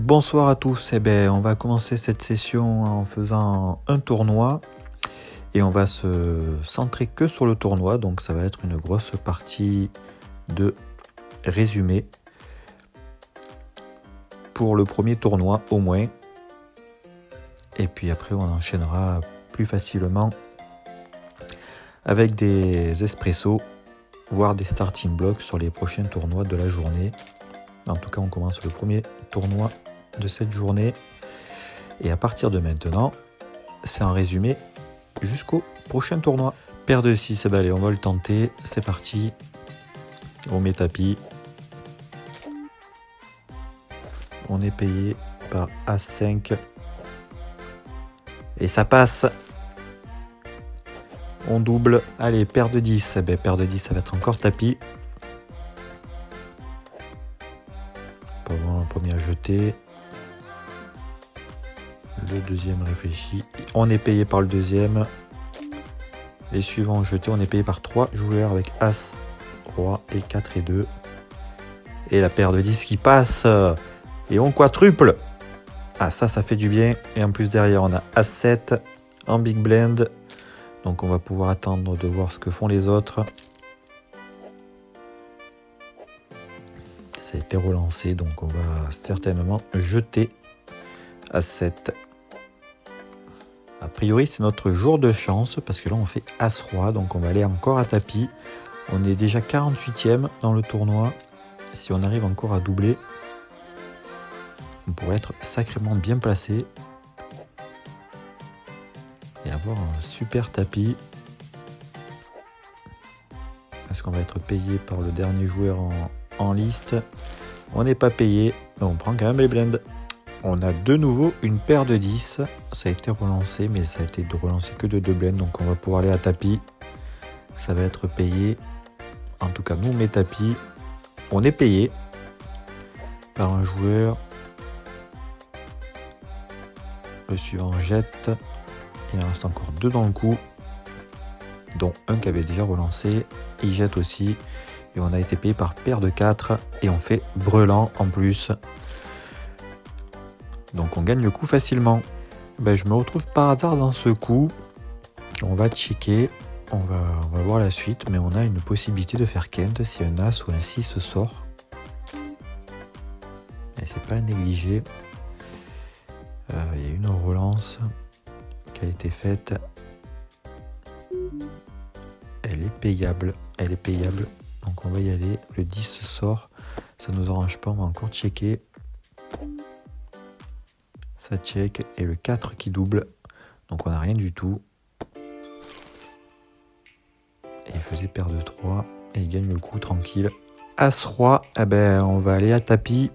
Bonsoir à tous, on va commencer cette session en faisant un tournoi et on va se centrer que sur le tournoi, donc ça va être une grosse partie de résumé pour le premier tournoi au moins, et puis après on enchaînera plus facilement avec des espressos, voire des starting blocks sur les prochains tournois de la journée. En tout cas, on commence le premier tournoi de cette journée. Et à partir de maintenant, c'est un résumé jusqu'au prochain tournoi. Paire de 6, allez, on va le tenter. C'est parti. On met tapis. On est payé par As5. Et ça passe. On double. Allez, paire de 10. Paire de 10, ça va être encore tapis. Le premier à jeter, le deuxième réfléchit, on est payé par le deuxième, les suivants jetés, on est payé par 3 joueurs avec As, Roi et 4 et 2, et la paire de 10 qui passe, et on quadruple. Ah, ça fait du bien, et en plus derrière on a As7 en big blind, donc on va pouvoir attendre de voir ce que font les autres. Ça a été relancé, donc on va certainement jeter à 7. A priori, c'est notre jour de chance parce que là, on fait As-Roi, donc on va aller encore à tapis. On est déjà 48e dans le tournoi. Si on arrive encore à doubler, on pourrait être sacrément bien placé et avoir un super tapis. Est-ce qu'on va être payé par le dernier joueur en liste? On n'est pas payé, mais on prend quand même les blinds. On a de nouveau une paire de 10. Ça a été relancé, mais ça a été relancé que de 2 blinds, donc on va pouvoir aller à tapis. Ça va être payé. En tout cas, nous, on met tapis. On est payé par un joueur. Le suivant jette. Il en reste encore 2 dans le coup, dont un qui avait déjà relancé. Il jette aussi. Et on a été payé par paire de 4 et on fait brûlant en plus. Donc on gagne le coup facilement. Je me retrouve par hasard dans ce coup. On va checker. On va voir la suite. Mais on a une possibilité de faire Kent si un As ou un 6 sort. Et c'est pas à négliger. Il y a une relance qui a été faite. Elle est payable. Elle est payable. Donc on va y aller, le 10 sort, ça nous arrange pas, on va encore checker. Ça check, et le 4 qui double, donc on n'a rien du tout. Et il faisait paire de 3, et il gagne le coup tranquille. As-Roi, on va aller à tapis.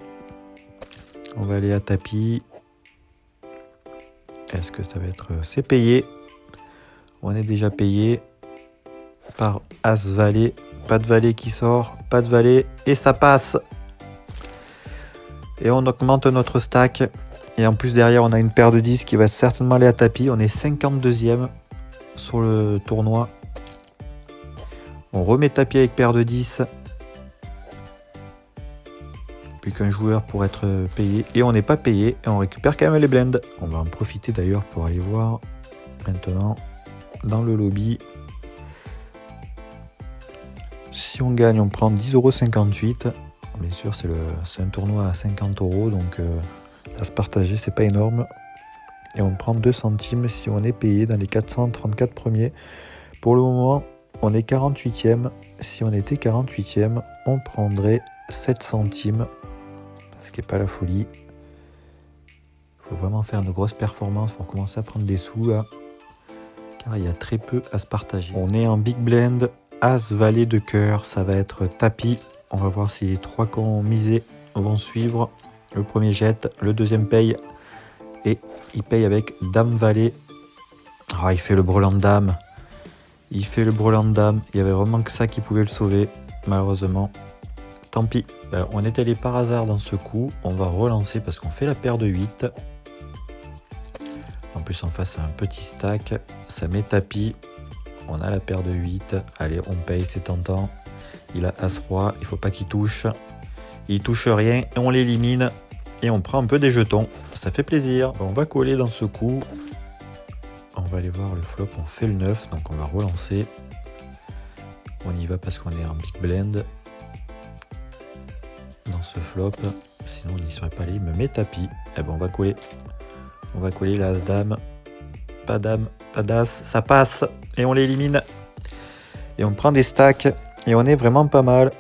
On va aller à tapis. Est-ce que ça va être... C'est payé. On est déjà payé par As-Valet. Pas de valet qui sort, pas de valet, et ça passe. Et on augmente notre stack. Et en plus derrière, on a une paire de 10 qui va certainement aller à tapis. On est 52e sur le tournoi. On remet tapis avec paire de 10. Plus qu'un joueur pour être payé. Et on n'est pas payé, et on récupère quand même les blinds. On va en profiter d'ailleurs pour aller voir maintenant dans le lobby. Si on gagne, on prend 10,58 €. Bien sûr, c'est un tournoi à 50 €, donc à se partager, c'est pas énorme. Et on prend 2 centimes si on est payé dans les 434 premiers. Pour le moment, on est 48e. Si on était 48e, on prendrait 7 centimes. Ce qui n'est pas la folie. Il faut vraiment faire une grosse performance pour commencer à prendre des sous là. Car il y a très peu à se partager. On est en big blend. As, valet de cœur, ça va être tapis. On va voir si les 3 qui ont misé vont suivre. Le premier jette, le deuxième paye. Et il paye avec dame valet. Ah, il fait le brelan de dame. Il fait le brelan de dame. Il y avait vraiment que ça qui pouvait le sauver, malheureusement. Tant pis. On est allé par hasard dans ce coup. On va relancer parce qu'on fait la paire de 8. En plus, en face, c'est un petit stack. Ça met tapis. On a la paire de 8. Allez, on paye, c'est tentant. Il a As-Roi, il faut pas qu'il touche. Il touche rien et on l'élimine. et on prend un peu des jetons. Ça fait plaisir. On va coller dans ce coup. On va aller voir le flop, on fait le 9, donc on va relancer. On y va parce qu'on est en big blind. Dans ce flop, sinon on n'y serait pas allé. Il me met tapis. Et ben on va coller. On va coller la as-dame. Pas d'âme, pas d'as, ça passe. Et on l'élimine. Et on prend des stacks. Et on est vraiment pas mal.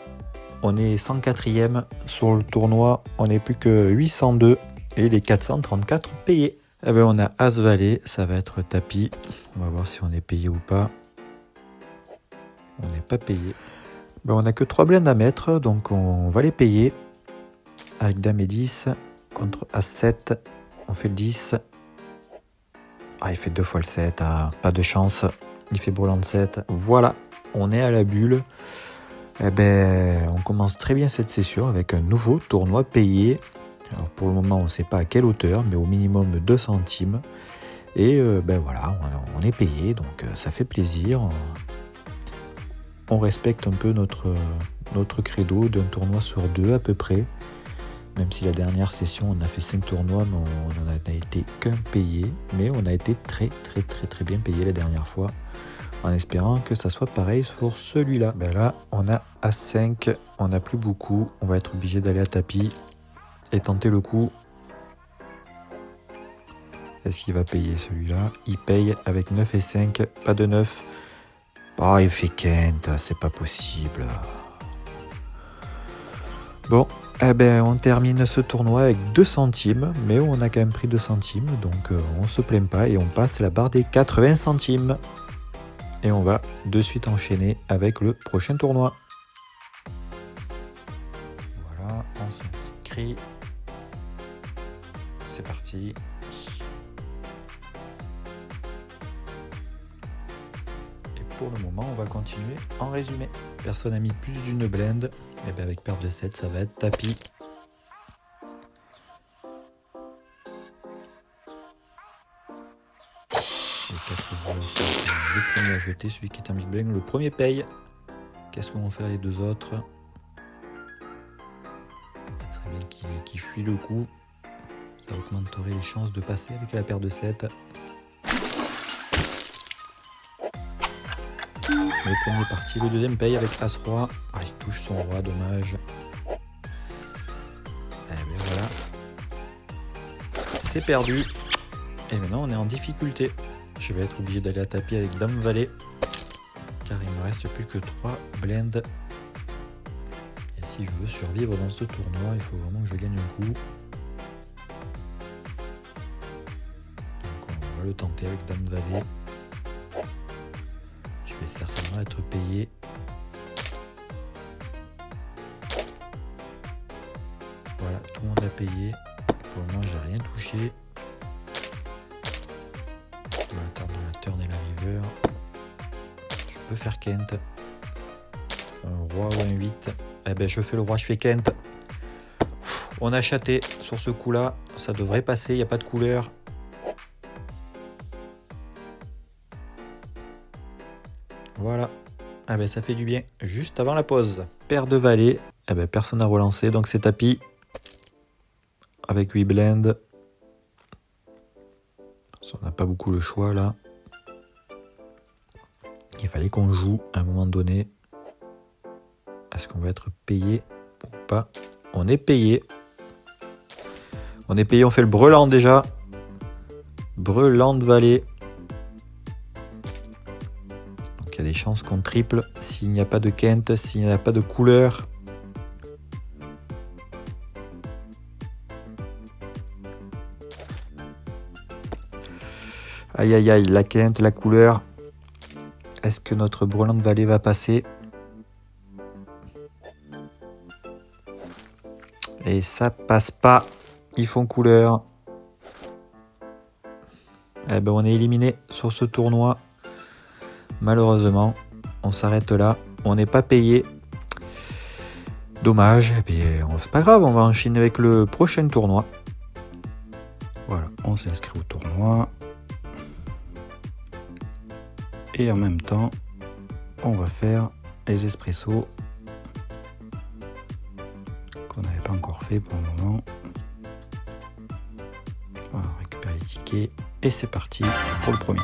On est 104e sur le tournoi. On n'est plus que 802. Et les 434 payés. Eh ben on a As-Valet, ça va être tapis. On va voir si on est payé ou pas. On n'est pas payé. Ben on n'a que 3 blindes à mettre, donc on va les payer. Avec Dame et 10 contre As-7. On fait le 10. Ah, il fait 2 fois le 7. Ah, pas de chance. Il fait brelan de 7. Voilà, on est à la bulle. Eh ben, on commence très bien cette session avec un nouveau tournoi payé. Alors pour le moment, on ne sait pas à quelle hauteur, mais au minimum 2 centimes. Et ben voilà, on est payé, donc ça fait plaisir. On respecte un peu notre credo d'un tournoi sur 2 à peu près. Même si la dernière session, on a fait 5 tournois, mais on n'en a été qu'un payé. Mais on a été très bien payé la dernière fois. En espérant que ça soit pareil pour celui-là. Ben là, on a As-5, on n'a plus beaucoup. On va être obligé d'aller à tapis et tenter le coup. Est-ce qu'il va payer celui-là? Il paye avec 9 et 5, pas de 9. Oh, il fait Kent, c'est pas possible. Bon, eh ben, on termine ce tournoi avec 2 centimes, mais on a quand même pris 2 centimes, donc on se plaint pas et on passe la barre des 80 centimes. Et on va de suite enchaîner avec le prochain tournoi. Voilà, on s'inscrit. C'est parti. Et pour le moment, on va continuer en résumé. Personne n'a mis plus d'une blinde. Et bien avec paire de 7, ça va être tapis. Les 4 joueurs, le premier à jeter, celui qui est en big blind, le premier paye. Qu'est-ce qu'on va faire les 2 autres? Ça serait bien qu'il fuit le coup. Ça augmenterait les chances de passer avec la paire de 7. Le premier est parti, le deuxième paye avec As-Roi. Ah, il touche son roi, dommage. Et bien voilà. C'est perdu. Et maintenant on est en difficulté. Je vais être obligé d'aller à tapis avec Dame-Valet. Car il me reste plus que 3 blinds. Et si je veux survivre dans ce tournoi, il faut vraiment que je gagne un coup. Donc on va le tenter avec Dame-Valet. Je vais certainement être payé. Voilà, tout le monde a payé. Pour le moment, j'ai rien touché. Je vais attendre la turn et la river. Je peux faire Kent. Un roi ou un 8. Eh ben, je fais le roi, je fais Kent. On a chaté sur ce coup-là. Ça devrait passer, il n'y a pas de couleur. Voilà. Ah ben ça fait du bien. Juste avant la pause. Paire de valets. Eh ben personne n'a relancé, donc c'est tapis. Avec 8 blinds. On n'a pas beaucoup le choix là. Il fallait qu'on joue à un moment donné. Est-ce qu'on va être payé ou pas? On est payé. On est payé, on fait le brelan déjà. Brelan de valet. Donc il y a des chances qu'on triple s'il n'y a pas de Kent, s'il n'y a pas de couleur. Aïe aïe aïe, la Kent, la couleur. Est-ce que notre brelan de valet va passer? Et ça passe pas. Ils font couleur. Eh ben on est éliminé sur ce tournoi. Malheureusement, on s'arrête là. On n'est pas payé. Dommage. Eh bien, c'est pas grave, on va enchaîner avec le prochain tournoi. Voilà, on s'inscrit au tournoi. Et en même temps, on va faire les espressos qu'on n'avait pas encore fait pour le moment. checker et c'est parti pour le premier.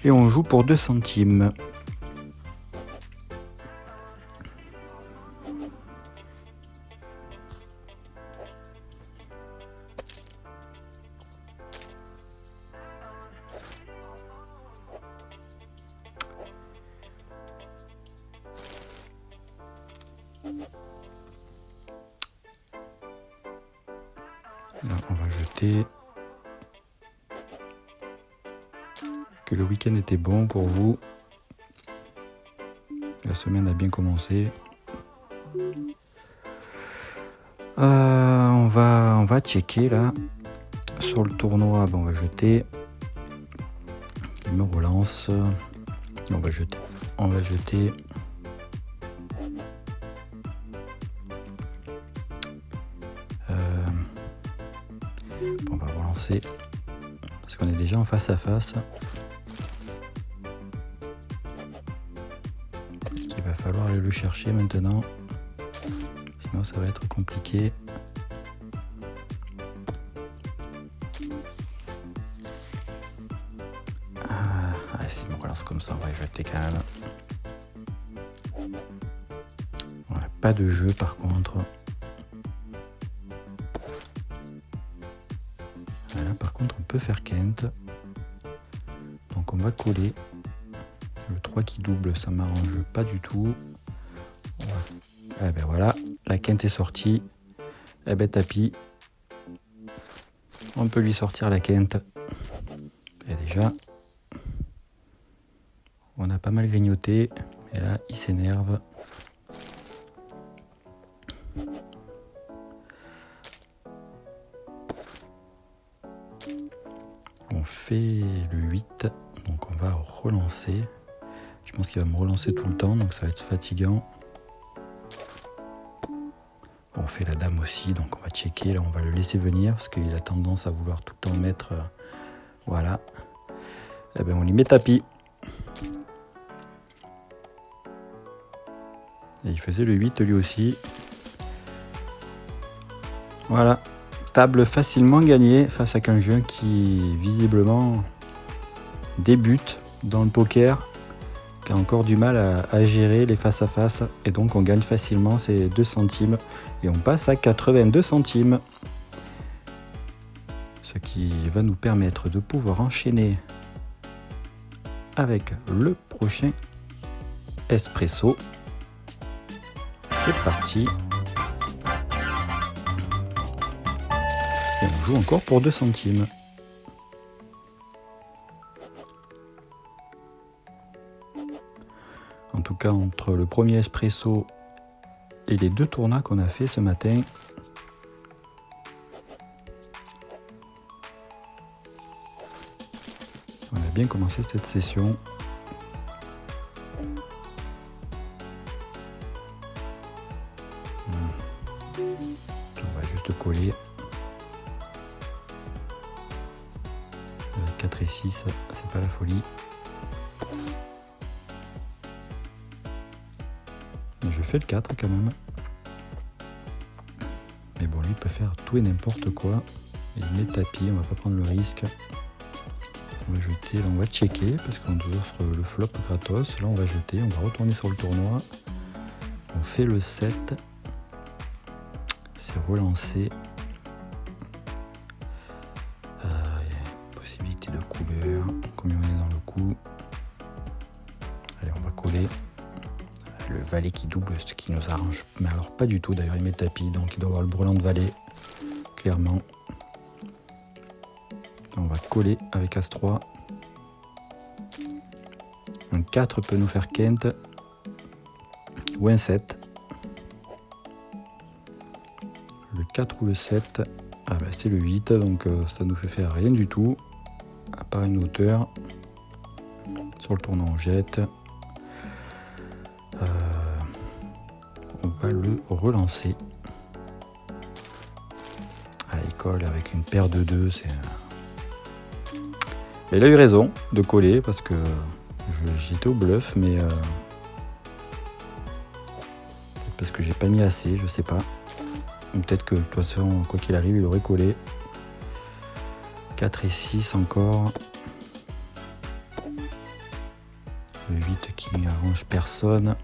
Et on joue pour 2 centimes. Là, on va jeter. Que le week-end était bon pour vous. La semaine a bien commencé. On va checker là. Sur le tournoi, on va jeter. Il me relance. On va jeter. On va relancer. Parce qu'on est déjà en face à face. Il va falloir aller le chercher maintenant. Sinon ça va être compliqué. Si on relance comme ça, on va jeter quand même. On n'a pas de jeu par contre. Voilà, par contre on peut faire quinte. Donc on va coller. Le 3 qui double, ça m'arrange pas du tout. Eh ben voilà, la quinte est sortie. Eh ben tapis. On peut lui sortir la quinte. Et déjà, on a pas mal grignoté. Et là, il s'énerve. On fait le 8. Donc on va relancer. Je pense qu'il va me relancer tout le temps, donc ça va être fatigant. On fait la dame aussi, donc on va checker. Là, on va le laisser venir parce qu'il a tendance à vouloir tout le temps mettre. Voilà. Et ben on lui met tapis. Et il faisait le 8 lui aussi. Voilà. Table facilement gagnée face à quelqu'un qui visiblement débute dans le poker, qui a encore du mal à gérer les face à face, et donc on gagne facilement ces 2 centimes et on passe à 82 centimes, ce qui va nous permettre de pouvoir enchaîner avec le prochain espresso. C'est parti. Et on joue encore pour 2 centimes. En tout cas, entre le premier espresso et les 2 tournois qu'on a fait ce matin, on a bien commencé cette session. On va juste coller. 4 et 6, c'est pas la folie. Je fais le 4 quand même. Mais bon, lui il peut faire tout et n'importe quoi. Il met tapis, on va pas prendre le risque. On va jeter, là on va checker parce qu'on nous offre le flop gratos. Là on va jeter, on va retourner sur le tournoi. On fait le 7. C'est relancé. Possibilité de couleur. Combien on est dans le coup. Allez, on va coller. Le valet qui double, ce qui nous arrange. Mais alors pas du tout d'ailleurs, il met tapis, donc il doit avoir le brelan de valet, clairement. On va coller avec As-3. Un 4 peut nous faire quinte. Ou un 7. Le 4 ou le 7. Ah ben c'est le 8, donc ça nous fait faire rien du tout. À part une hauteur. Sur le tournant on jette. On va le relancer. Ah, il colle avec une paire de 2. Il a eu raison de coller parce que j'étais au bluff, mais parce que j'ai pas mis assez, je sais pas. Peut-être que de toute façon, quoi qu'il arrive, il aurait collé. 4 et 6 encore. Le 8 qui arrange personne.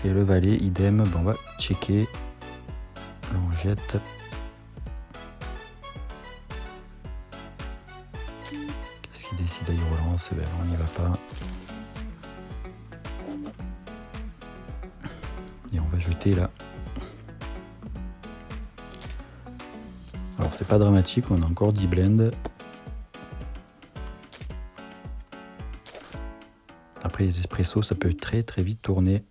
Et le valet, idem. Bon, on va checker. Là, on jette. Qu'est-ce qu'il décide? Il relance. Ben, on n'y va pas. Et on va jeter là. Alors c'est pas dramatique, on a encore 10 blends. Après les espressos, ça peut très très vite tourner.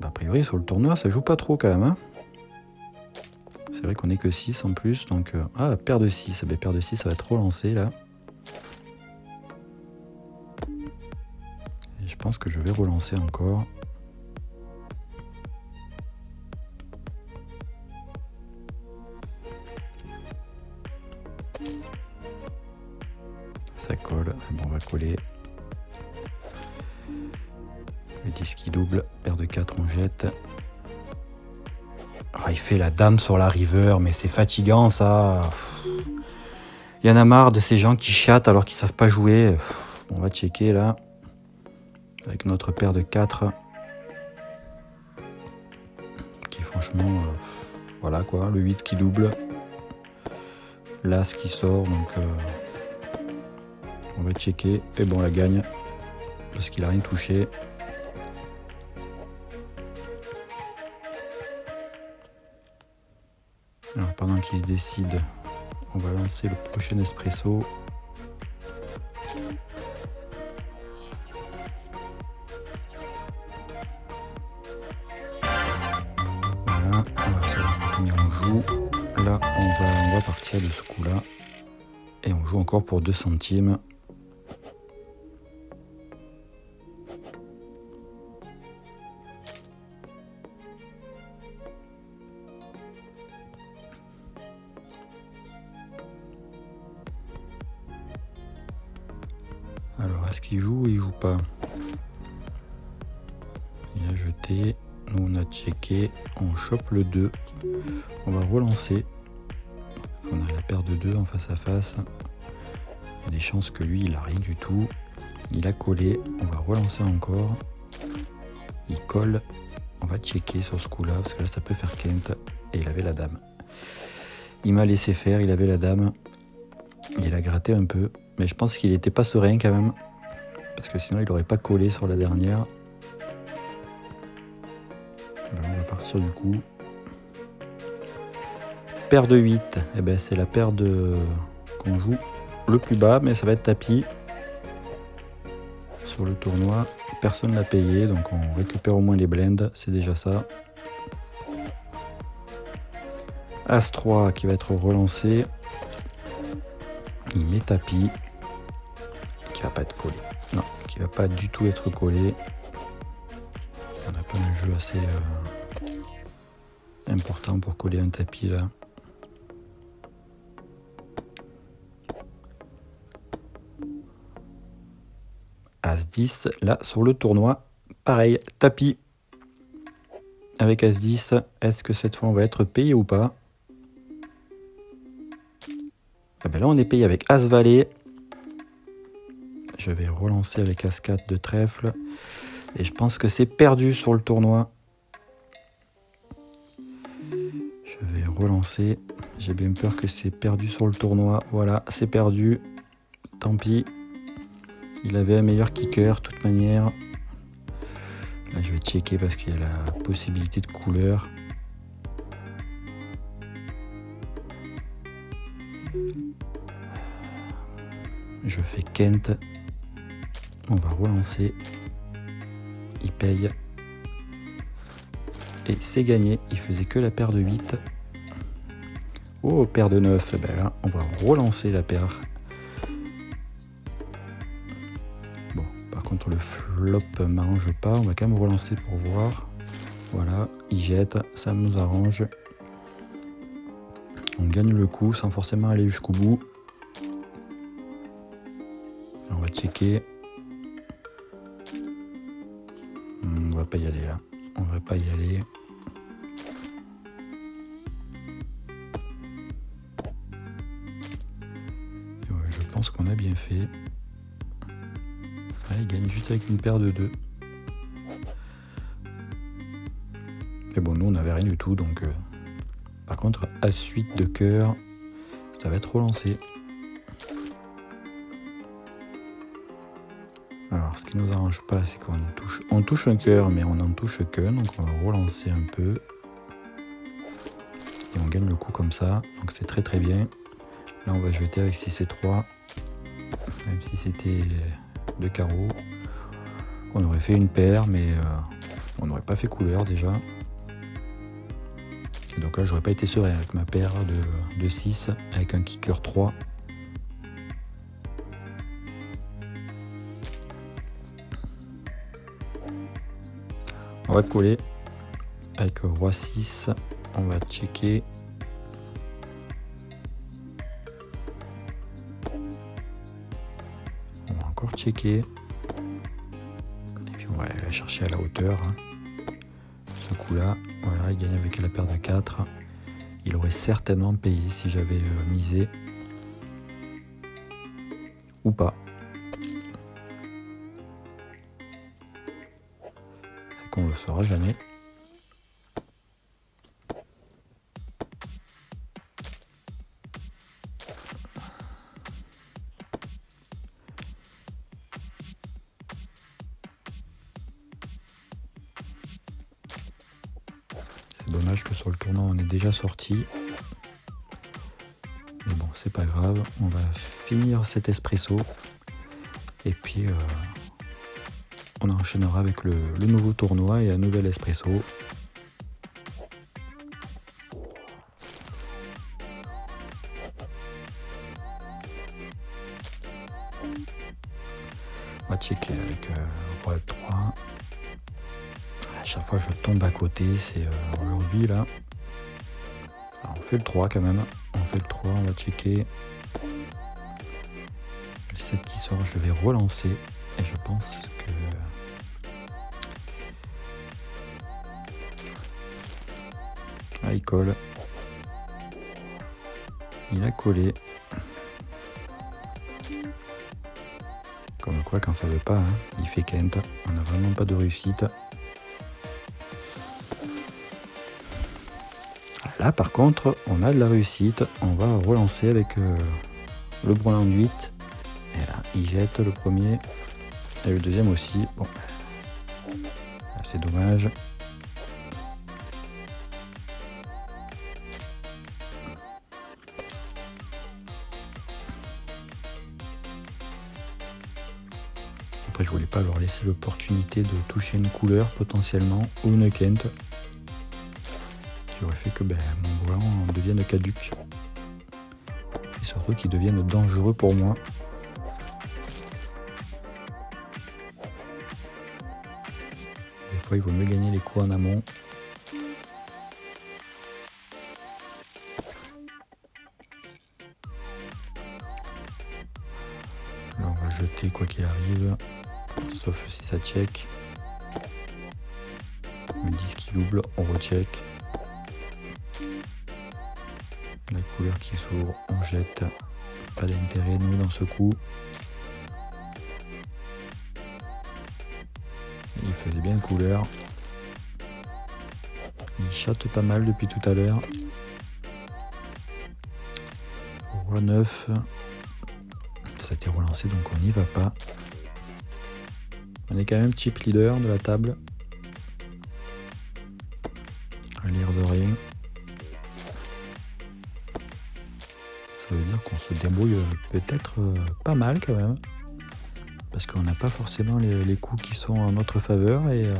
A priori sur le tournoi ça joue pas trop quand même. Hein, c'est vrai qu'on est que 6 en plus, donc... Ah, paire de 6, paire de 6 ça va être relancé là. Et je pense que je vais relancer encore. Ça colle, bon, on va coller. Le 10 qui double, paire de 4 on jette. Oh, il fait la dame sur la river, mais c'est fatigant ça. Il y en a marre de ces gens qui chattent alors qu'ils savent pas jouer. On va checker là. Avec notre paire de 4. Qui franchement... voilà quoi, le 8 qui double. L'As qui sort, donc... on va checker. Et bon, on la gagne. Parce qu'il a rien touché. Alors, pendant qu'il se décide, on va lancer le prochain espresso. Voilà, on va savoir combien on joue. Là, on va partir de ce coup-là. Et on joue encore pour 2 centimes. Alors, est-ce qu'il joue ou il joue pas? Il a jeté, nous on a checké, on chope le 2, on va relancer. On a la paire de 2 en face à face. Il y a des chances que lui, il a rien du tout. Il a collé, on va relancer encore. Il colle, on va checker sur ce coup-là, parce que là ça peut faire quinte. Et il avait la dame. Il m'a laissé faire, il avait la dame. Il a gratté un peu, mais je pense qu'il n'était pas serein quand même, parce que sinon il n'aurait pas collé sur la dernière. Là, on va partir du coup. Paire de 8, eh ben, c'est la paire qu'on joue le plus bas, mais ça va être tapis. Sur le tournoi, personne l'a payé, donc on récupère au moins les blends, c'est déjà ça. As-3 qui va être relancé. Il met tapis. Qui va pas être collé. Non, qui va pas du tout être collé. On n'a pas un jeu assez important pour coller un tapis là. As-10, là sur le tournoi, pareil, tapis. Avec As-10, est-ce que cette fois on va être payé ou pas? Ah ben là on est payé avec As-Valet. Je vais relancer avec As-4 de trèfle. Et je pense que c'est perdu sur le tournoi. Je vais relancer. J'ai bien peur que c'est perdu sur le tournoi. Voilà, c'est perdu. Tant pis. Il avait un meilleur kicker, de toute manière. Là, je vais checker parce qu'il y a la possibilité de couleur. Je fais Kent. On va relancer. Il paye. Et c'est gagné. Il faisait que la paire de 8. Oh, paire de 9. Ben là, on va relancer la paire. Bon, par contre, le flop m'arrange pas. On va quand même relancer pour voir. Voilà, il jette. Ça nous arrange. On gagne le coup sans forcément aller jusqu'au bout. va checker. On va pas y aller là. On va pas y aller. Et ouais, je pense qu'on a bien fait. Il gagne juste avec une paire de 2. Et bon, nous on n'avait rien du tout, donc par contre, As-8 de cœur, ça va être relancé. Alors, ce qui nous arrange pas, c'est qu'on touche un cœur, mais on n'en touche qu'un, donc on va relancer un peu. Et on gagne le coup comme ça, donc c'est très très bien. Là, on va jeter avec 6 et 3, même si c'était 2 carreaux. On aurait fait une paire, mais on n'aurait pas fait couleur déjà. Et donc là, j'aurais pas été serein avec ma paire de 6, avec un kicker 3. On va coller avec roi 6, on va checker. On va encore checker. Et puis on va aller la chercher à la hauteur. Ce coup-là, voilà, il gagne avec la paire de 4. Il aurait certainement payé si j'avais misé. Ou pas. C'est qu'on le saura jamais. C'est dommage que sur le tournoi on est déjà sorti. Mais bon, c'est pas grave. On va finir cet espresso. Et puis on enchaînera avec le nouveau tournoi et un nouvel espresso. On va checker avec roi 3. À chaque fois je tombe à côté, c'est aujourd'hui là. Alors, on fait le 3 quand même. On fait le 3, on va checker. Le 7 qui sort, je vais relancer. Et je pense que... Ah, il colle. Il a collé. Comme quoi, quand ça veut pas, il fait quinte. On n'a vraiment pas de réussite. Là, par contre, on a de la réussite. On va relancer avec le brelan de 8. Et là, il jette le premier. Et le deuxième aussi. Bon, c'est dommage. Après, je voulais pas leur laisser l'opportunité de toucher une couleur potentiellement ou une quinte qui aurait fait que mon brelan devienne caduc. Et surtout qu'il devienne dangereux pour moi. Des fois, il vaut mieux gagner les coups en amont. Là, on va jeter quoi qu'il arrive, sauf si ça check. Le 10 qui double, on recheck. La couleur qui s'ouvre, on jette. Pas d'intérêt nous dans ce coup. Il faisait bien une couleur. Il chatte pas mal depuis tout à l'heure. Roi 9. Ça a été relancé donc on n'y va pas. On est quand même chip leader de la table. À l'air de rien. Ça veut dire qu'on se débrouille peut-être pas mal quand même. Parce qu'on n'a pas forcément les coups qui sont en notre faveur et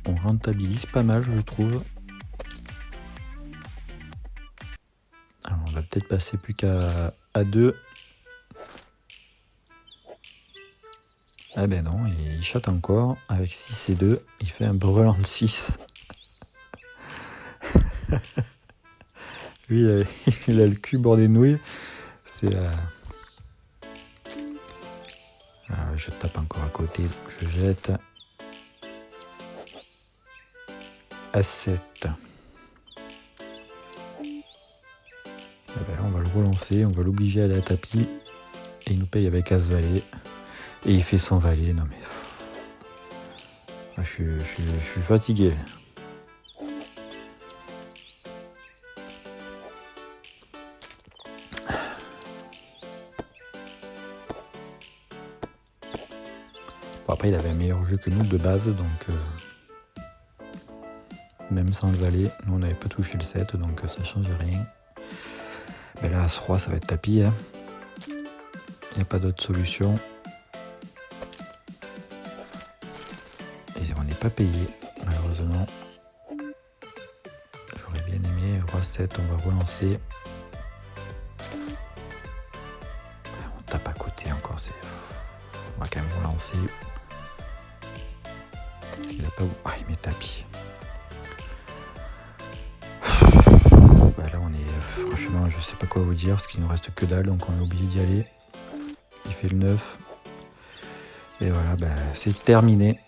on rentabilise pas mal je trouve. Alors on va peut-être passer plus qu'à 2. Ah ben non, il chatte encore avec 6 et 2. Il fait un brelan de 6. Lui il a le cul bordé de nouilles. C'est je tape encore à côté, je jette. A7. Ben là, on va le relancer, on va l'obliger à aller à tapis. Et il nous paye avec As-Valet. Et il fait son valet. Non mais... je suis fatigué. Bon, après, il avait un meilleur jeu que nous de base, donc... même sans le valet, nous on n'avait pas touché le 7, donc ça change rien. Ben là, As-Roi, ça va être tapis. Hein. Il n'y a pas d'autre solution. Et on n'est pas payé, malheureusement. J'aurais bien aimé. Roi 7, on va relancer. On tape à côté encore. On va quand même relancer. Il a pas... Ah, il met tapis. Là on est, franchement je sais pas quoi vous dire parce qu'il nous reste que dalle, donc on est obligé d'y aller. Il fait le 9 et voilà, c'est terminé.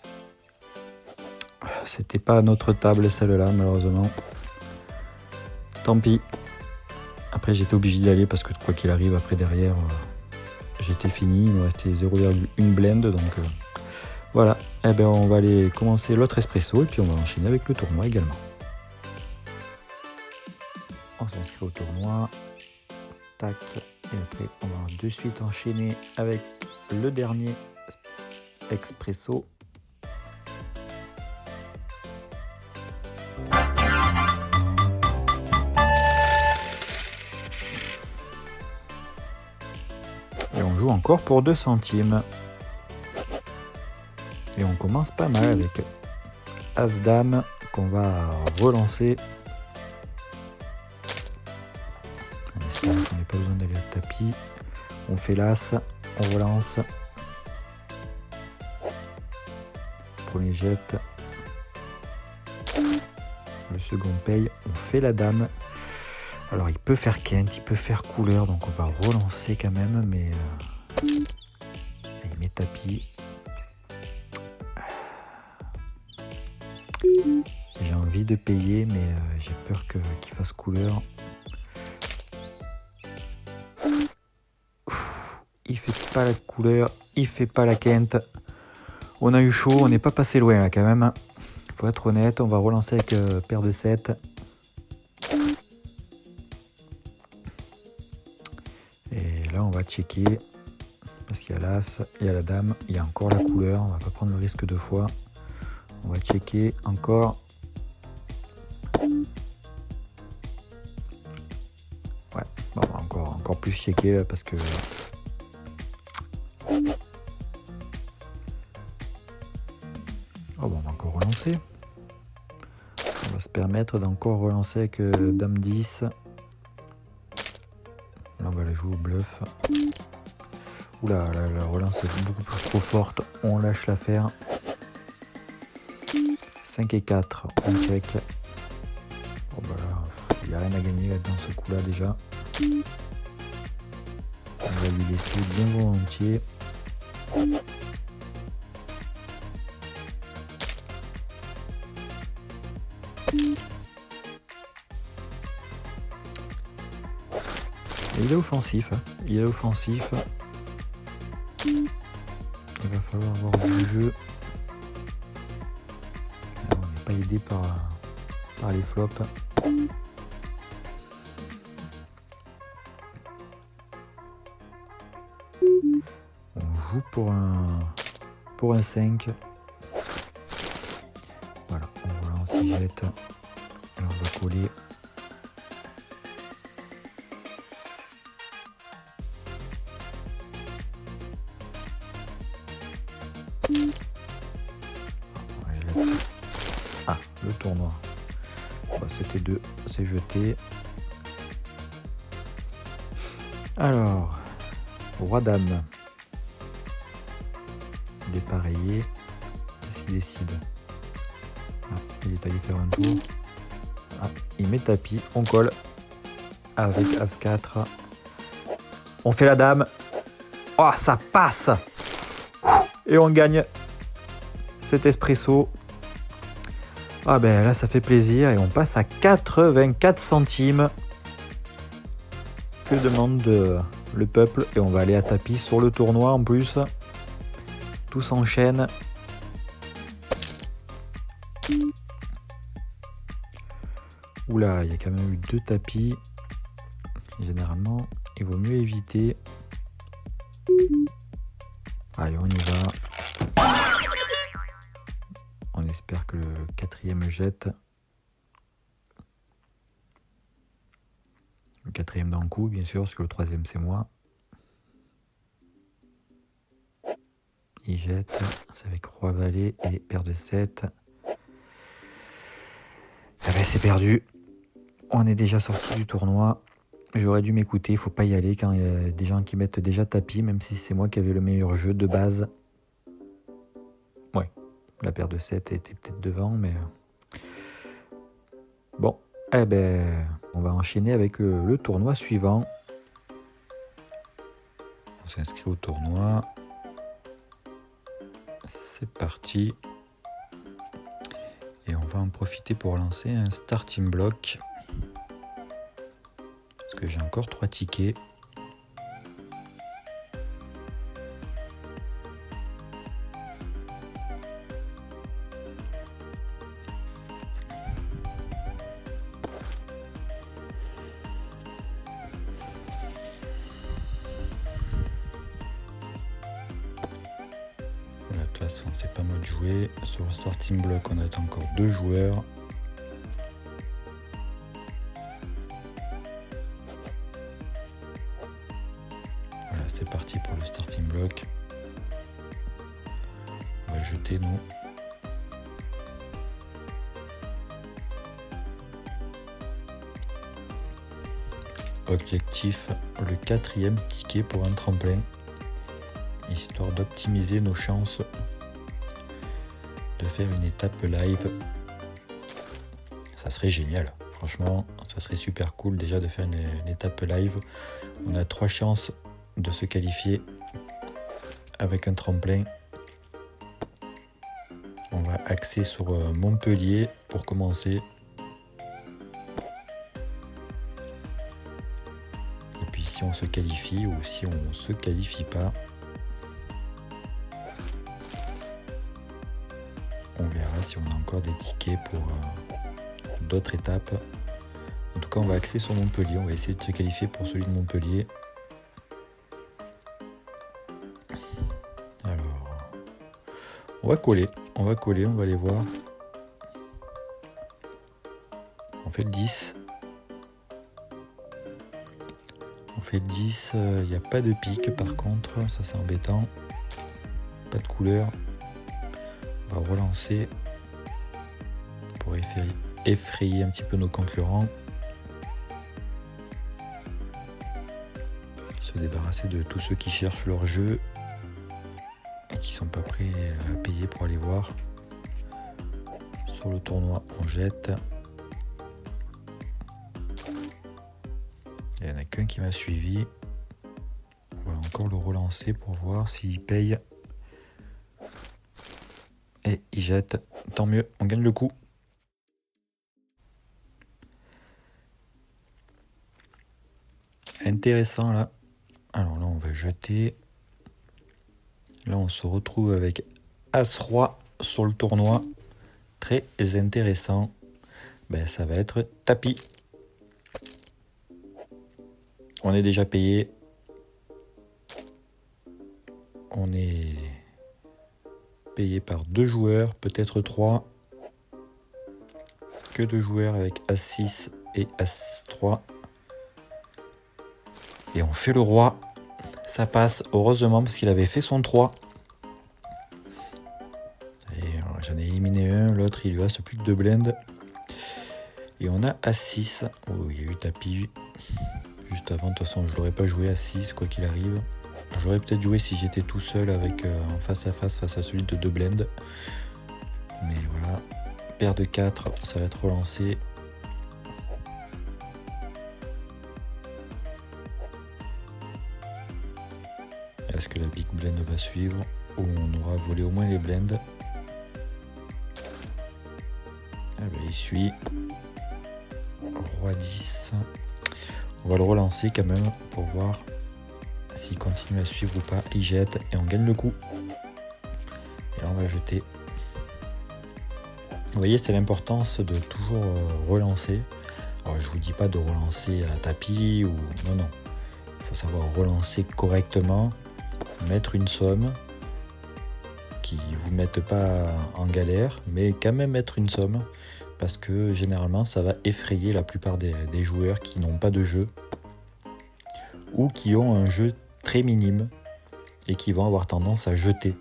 C'était pas à notre table celle-là malheureusement, tant pis. Après j'étais obligé d'y aller parce que quoi qu'il arrive après derrière j'étais fini, il me restait 0,1 blend, donc voilà. On va aller commencer l'autre espresso et puis on va enchaîner avec le tournoi également. On s'inscrit au tournoi, tac, et après on va de suite enchaîner avec le dernier expresso. Et on joue encore pour 2 centimes. Et on commence pas mal avec As-Dame qu'on va relancer. On n'a pas besoin d'aller à tapis. On fait l'As, on relance. Premier jet. Le second paye. On fait la Dame. Alors il peut faire quinte, il peut faire couleur, donc on va relancer quand même, mais il met tapis. J'ai envie de payer, mais j'ai peur qu'il fasse couleur. Il fait pas la couleur, il fait pas la quinte. On a eu chaud, on n'est pas passé loin là quand même. Faut être honnête, on va relancer avec paire de 7. Et là on va checker. Parce qu'il y a l'As, il y a la Dame, il y a encore la couleur. On va pas prendre le risque 2 fois. On va checker encore. Ouais, bon, on va encore plus checker là parce que... Oh bon, on va encore relancer. On va se permettre d'encore relancer avec Dame 10. Là on va la jouer au bluff. Oula, la relance est beaucoup plus trop forte. On lâche l'affaire. 5 et 4, on check. Bon bah là, il n'y a rien à gagner là dans ce coup là déjà. On va lui laisser bien volontiers. Et il est offensif, hein. Il est offensif. Il va falloir avoir du jeu. On n'est pas aidé par les flops. On joue pour un 5. Voilà, on relance, il jette. Et on va coller. Ah, le tournoi. Bah, c'était 2, c'est jeté. Alors, Roi Dame. Dépareillé. Qu'est-ce qu'il décide? Ah, il est allé faire un tour. Ah, il met tapis, on colle avec As 4. On fait la dame. Oh, ça passe. Et on gagne cet espresso. Ah ben là, ça fait plaisir. Et on passe à 84 centimes. Que demande le peuple? Et on va aller à tapis sur le tournoi en plus. Tout s'enchaîne. Oula, il y a quand même eu 2 tapis. Généralement, il vaut mieux éviter. Allez, on y va. On espère que le 4e jette. Le 4e d'un coup, bien sûr, parce que le 3e, c'est moi. Il jette. C'est avec roi valet et paire de 7. Ah ben, c'est perdu. On est déjà sorti du tournoi. J'aurais dû m'écouter, il faut pas y aller quand il y a des gens qui mettent déjà tapis, même si c'est moi qui avais le meilleur jeu de base. Ouais, la paire de 7 était peut-être devant, mais... Bon, eh ben, on va enchaîner avec le tournoi suivant. On s'inscrit au tournoi. C'est parti. Et on va en profiter pour lancer un starting block. Parce que j'ai encore 3 tickets. Voilà, de toute façon, c'est pas moi de jouer. Sur le starting block, on a encore 2 joueurs. Voilà, c'est parti pour le starting block. On va jeter, nous. Objectif, le 4e ticket pour un tremplin, histoire d'optimiser nos chances de faire une étape live. Ça serait génial, franchement, ça serait super cool déjà de faire une étape live. On a 3 chances de se qualifier avec un tremplin. On va axer sur Montpellier pour commencer. Et puis si on se qualifie ou si on ne se qualifie pas, on verra si on a encore des tickets pour d'autres étapes. En tout cas, on va axer sur Montpellier. On va essayer de se qualifier pour celui de Montpellier. Alors, on va coller, on va aller voir. On fait 10. On fait 10, il n'y a pas de pique par contre, ça c'est embêtant. Pas de couleur. On va relancer pour effrayer un petit peu nos concurrents. Se débarrasser de tous ceux qui cherchent leur jeu et qui sont pas prêts à payer pour aller voir. Sur le tournoi, on jette. Il n'y en a qu'un qui m'a suivi. On va encore le relancer pour voir s'il paye. Et il jette. Tant mieux, on gagne le coup. Intéressant là. Alors là, on va jeter. Là, on se retrouve avec As-Roi sur le tournoi. Très intéressant. Ben, ça va être tapis. On est déjà payé. On est payé par 2 joueurs, peut-être 3. Que 2 joueurs avec As-6 et As-3. Et on fait le roi. Ça passe, heureusement, parce qu'il avait fait son 3. Et j'en ai éliminé un, l'autre il lui reste plus que 2 blindes. Et on a As-6. Oh, il y a eu tapis juste avant. De toute façon, je l'aurais pas joué As-6, quoi qu'il arrive. J'aurais peut-être joué si j'étais tout seul avec en face à celui de 2 blindes. Mais voilà, paire de 4, ça va être relancé. blind va suivre, où on aura volé au moins les blindes. Ah ben, il suit. Roi 10. On va le relancer quand même pour voir s'il continue à suivre ou pas. Il jette et on gagne le coup. Et là on va jeter. Vous voyez, c'est l'importance de toujours relancer. Alors je vous dis pas de relancer à tapis ou non. Il faut savoir relancer correctement, mettre une somme qui vous mette pas en galère, mais quand même mettre une somme parce que généralement ça va effrayer la plupart des joueurs qui n'ont pas de jeu ou qui ont un jeu très minime et qui vont avoir tendance à jeter.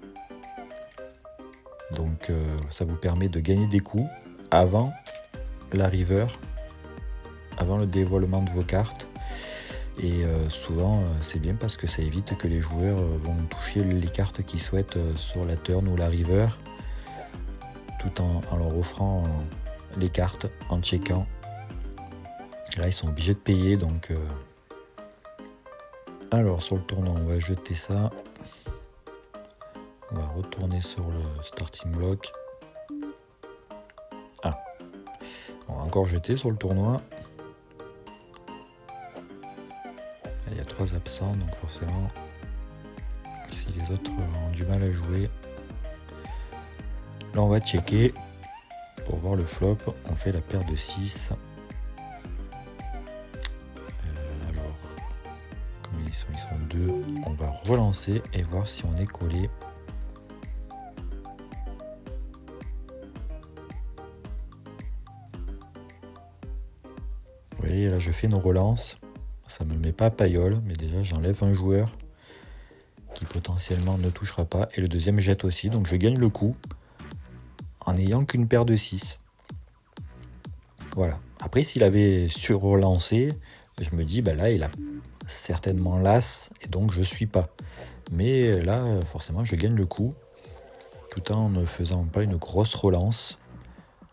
Donc ça vous permet de gagner des coups avant la river, avant le dévoilement de vos cartes. Et souvent c'est bien parce que ça évite que les joueurs vont toucher les cartes qu'ils souhaitent sur la turn ou la river, tout en leur offrant les cartes, en checkant. Là ils sont obligés de payer, donc alors sur le tournant on va jeter ça. On va retourner sur le starting block. Ah, on va encore jeter sur le tournoi. Il y a 3 absents, donc forcément, si les autres ont du mal à jouer, là on va checker pour voir le flop. On fait la paire de 6. Alors, comme ils sont 2, on va relancer et voir si on est collé. Vous voyez, là je fais une relance. Ça me met pas à paillole, mais déjà j'enlève un joueur qui potentiellement ne touchera pas. Et le deuxième jette aussi, donc je gagne le coup en n'ayant qu'une paire de 6. Voilà. Après, s'il avait sur-relancé, je me dis, bah là, il a certainement l'as, et donc je suis pas. Mais là, forcément, je gagne le coup, tout en ne faisant pas une grosse relance,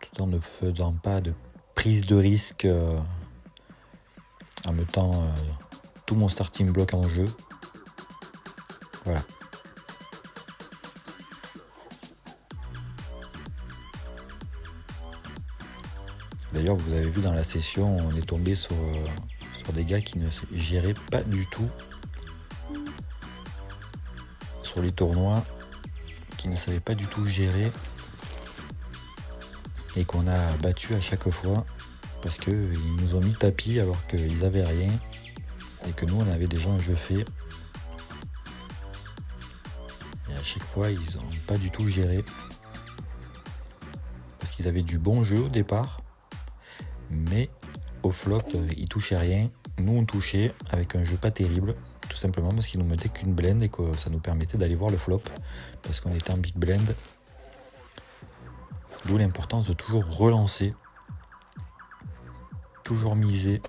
tout en ne faisant pas de prise de risque, en mettant tout mon starting block en jeu. Voilà. D'ailleurs, vous avez vu dans la session, on est tombé sur des gars qui ne géraient pas du tout sur les tournois, qui ne savaient pas du tout gérer et qu'on a battu à chaque fois parce qu'ils nous ont mis tapis alors qu'ils n'avaient rien et que nous on avait déjà un jeu fait. Et à chaque fois, ils n'ont pas du tout géré parce qu'ils avaient du bon jeu au départ, mais au flop, ils touchaient rien. Nous, on touchait avec un jeu pas terrible, tout simplement parce qu'ils nous mettaient qu'une blend et que ça nous permettait d'aller voir le flop parce qu'on était en big blend. D'où l'importance de toujours relancer, toujours miser.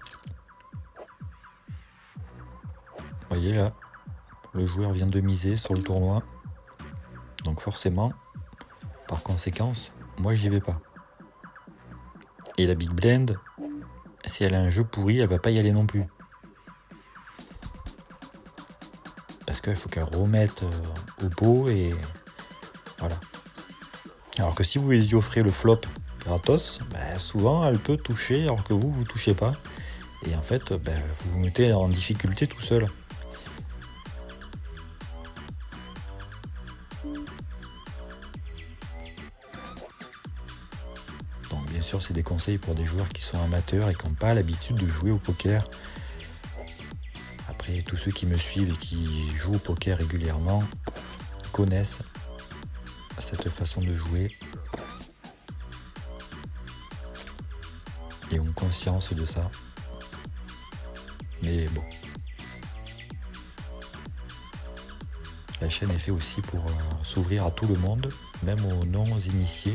Vous voyez là, le joueur vient de miser sur le tournoi. Donc forcément, par conséquence, moi j'y vais pas. Et la big blend, si elle a un jeu pourri, elle va pas y aller non plus. Parce qu'il faut qu'elle remette au pot et voilà. Alors que si vous lui offrez le flop gratos, souvent elle peut toucher alors que vous touchez pas. Et en fait, vous vous mettez en difficulté tout seul. Donc bien sûr, c'est des conseils pour des joueurs qui sont amateurs et qui n'ont pas l'habitude de jouer au poker. Après, tous ceux qui me suivent et qui jouent au poker régulièrement connaissent cette façon de jouer et ont conscience de ça. Mais bon, la chaîne est faite aussi pour s'ouvrir à tout le monde, même aux non-initiés.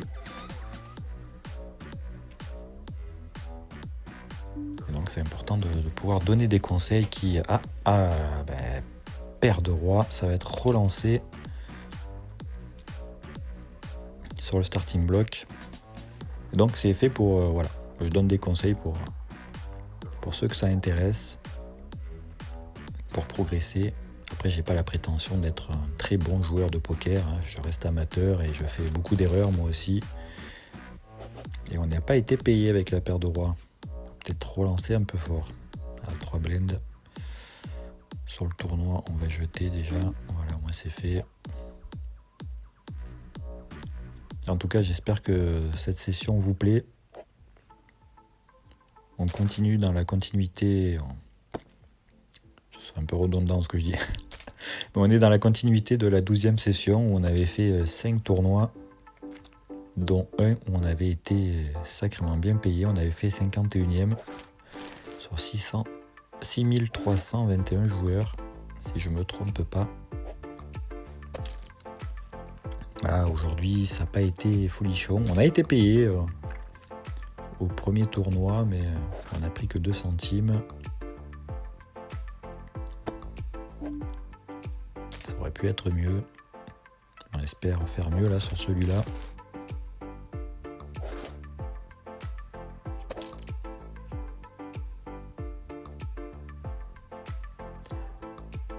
Et donc c'est important de pouvoir donner des conseils qui... paire de roi, ça va être relancé sur le starting block. Et donc c'est fait pour... voilà, je donne des conseils pour ceux que ça intéresse, pour progresser Après, j'ai pas la prétention d'être un très bon joueur de poker, hein. Je reste amateur et je fais beaucoup d'erreurs moi aussi. Et on n'a pas été payé avec la paire de rois. Peut-être trop lancé un peu fort. À 3 blends. Sur le tournoi, on va jeter déjà. Voilà, moi c'est fait. En tout cas, j'espère que cette session vous plaît. On continue dans la continuité. C'est un peu redondant ce que je dis. Mais on est dans la continuité de la 12e session où on avait fait 5 tournois, dont un où on avait été sacrément bien payé. On avait fait 51e sur 6321 joueurs, si je me trompe pas. Voilà, aujourd'hui ça n'a pas été folichon. On a été payé au premier tournoi, mais on n'a pris que 2 centimes. Ça aurait pu être mieux. On espère faire mieux là sur celui-là.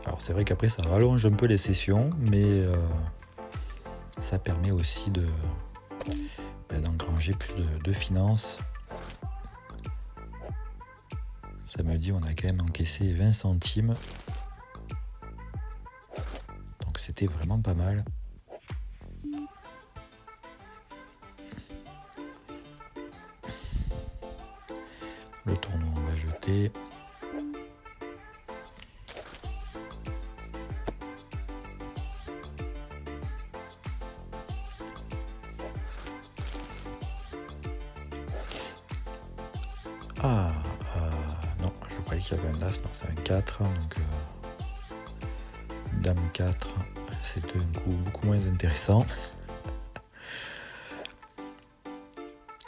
Alors c'est vrai qu'après ça rallonge un peu les sessions, mais ça permet aussi d'engranger plus de finances. Samedi, on a quand même encaissé 20 centimes. Donc c'était vraiment pas mal. Le tournoi, on va jeter. Non, je croyais qu'il y avait un As, non c'est un 4, donc Dame 4, c'est un coup beaucoup moins intéressant.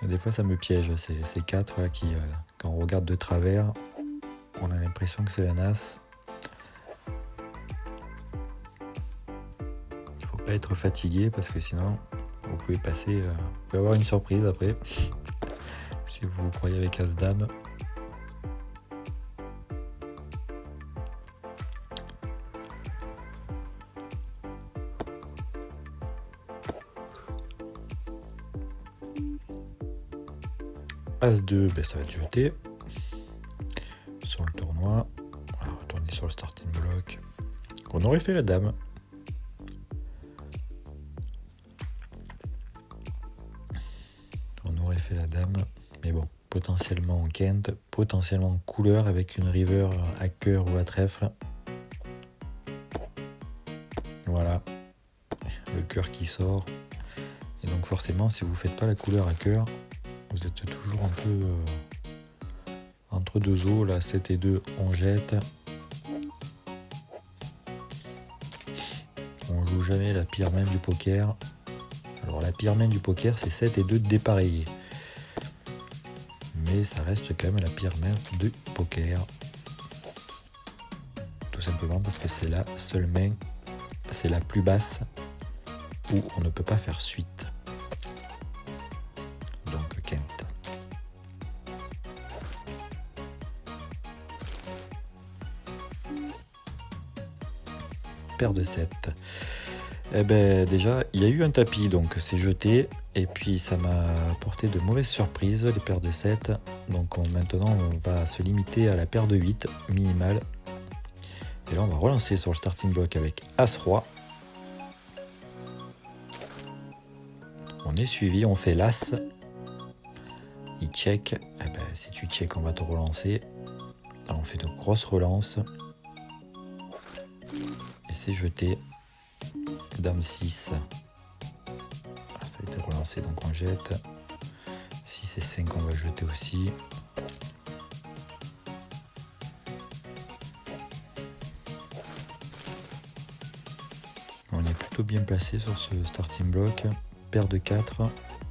Et des fois ça me piège, ces 4 là, qui, quand on regarde de travers, on a l'impression que c'est un As. Il faut pas être fatigué parce que sinon vous pouvez passer, vous pouvez avoir une surprise après. Si vous vous croyez avec As-Dame. As-2, ben ça va être jeté. Sur le tournoi. On va retourner sur le starting block. On aurait fait la dame. On aurait fait la dame. Mais bon, potentiellement en quinte, potentiellement en couleur avec une river à cœur ou à trèfle. Voilà, le cœur qui sort. Et donc forcément, si vous ne faites pas la couleur à cœur, vous êtes toujours un peu entre deux eaux. Là, 7 et 2, on jette. On joue jamais la pire main du poker. Alors la pire main du poker, c'est 7 et 2 dépareillés. Mais ça reste quand même la pire main du poker. Tout simplement parce que c'est la seule main, c'est la plus basse où on ne peut pas faire suite. Donc quinte. Paire de 7. Eh ben déjà, il y a eu un tapis, donc c'est jeté. Et puis ça m'a apporté de mauvaises surprises, les paires de 7. Donc maintenant, on va se limiter à la paire de 8 minimale. Et là, on va relancer sur le starting block avec As-Roi. On est suivi, on fait l'As. Il check. Eh ben, si tu check, on va te relancer. Alors, on fait de grosses relances. Et c'est jeté. Dame 6. Ça a été relancé, donc on jette. 6 et 5, on va jeter aussi. On est plutôt bien placé sur ce starting block. Paire de 4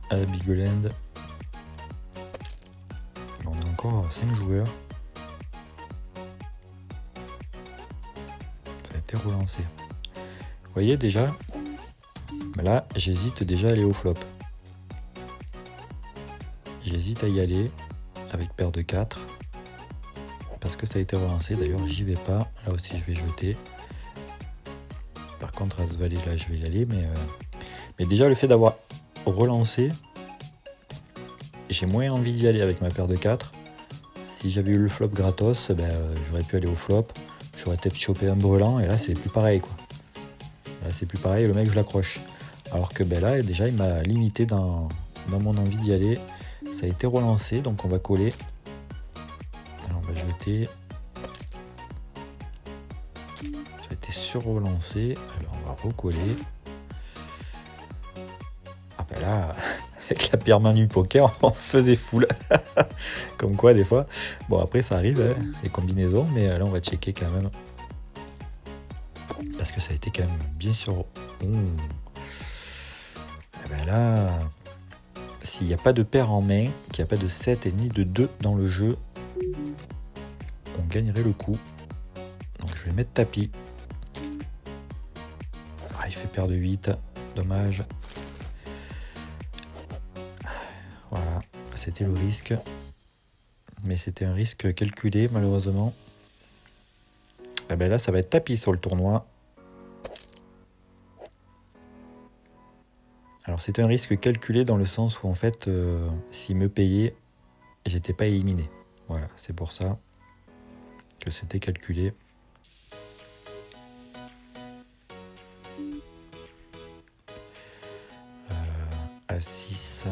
à la Big Blind. On a encore 5 joueurs. Ça a été relancé. Vous voyez déjà, là j'hésite déjà à aller au flop. J'hésite à y aller avec paire de 4 parce que ça a été relancé. D'ailleurs j'y vais pas, là aussi je vais jeter. contre, à ce valet là, je vais y aller. Mais déjà, le fait d'avoir relancé, j'ai moins envie d'y aller avec ma paire de 4. Si j'avais eu le flop gratos, j'aurais pu aller au flop. J'aurais peut-être chopé un brelan. Et là, c'est plus pareil, quoi. Là, c'est plus pareil. Le mec, je l'accroche. Alors que là, déjà, il m'a limité dans mon envie d'y aller. Ça a été relancé, donc on va coller. Alors, on va jeter. Ça a été sur-relancé. Alors, on va recoller. Ah ben là, avec la pire main du poker, on faisait full. Comme quoi, des fois. Bon, après, ça arrive, hein, les combinaisons. Mais là, on va checker quand même. Parce que ça a été quand même bien sur... Et ben là... S'il n'y a pas de paire en main, qu'il n'y a pas de 7 et ni de 2 dans le jeu, on gagnerait le coup. Donc je vais mettre tapis. Ah, il fait paire de 8, dommage. Voilà, c'était le risque. Mais c'était un risque calculé malheureusement. Et ben là ça va être tapis sur le tournoi. Alors c'est un risque calculé dans le sens où en fait s'il me payait, j'étais pas éliminé. Voilà, c'est pour ça que c'était calculé. À 6.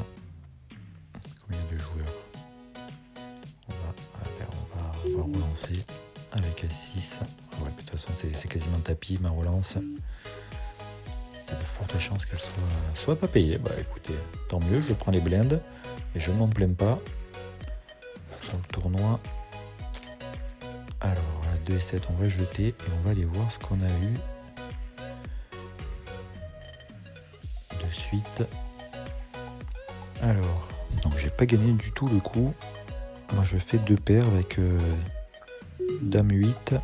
Combien de joueurs? On va relancer avec A6. Ouais, de toute façon c'est quasiment tapis ma relance. Il y a de fortes chances qu'elle soit pas payée. Bah écoutez, tant mieux, je prends les blindes et je ne m'en plains pas. Sur le tournoi. Alors la 2 et 7 on va jeter et on va aller voir ce qu'on a eu de suite. Alors, donc j'ai pas gagné du tout le coup. Moi je fais 2 paires avec Dame 8.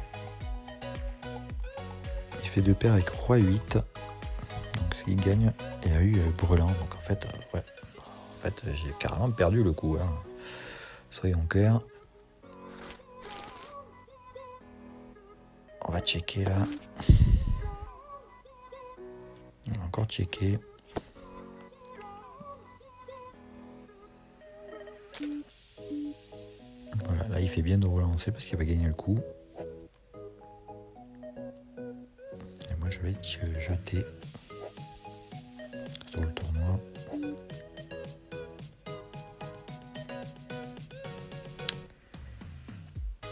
Il fait 2 paires avec Roi 8. Donc il gagne. Et il y a eu Brelan. Donc en fait, ouais. En fait j'ai carrément perdu le coup. Hein. Soyons clairs. On va checker là. On va encore checker. Voilà, là il fait bien de relancer parce qu'il va gagner le coup. Et moi je vais jeter sur le tournoi.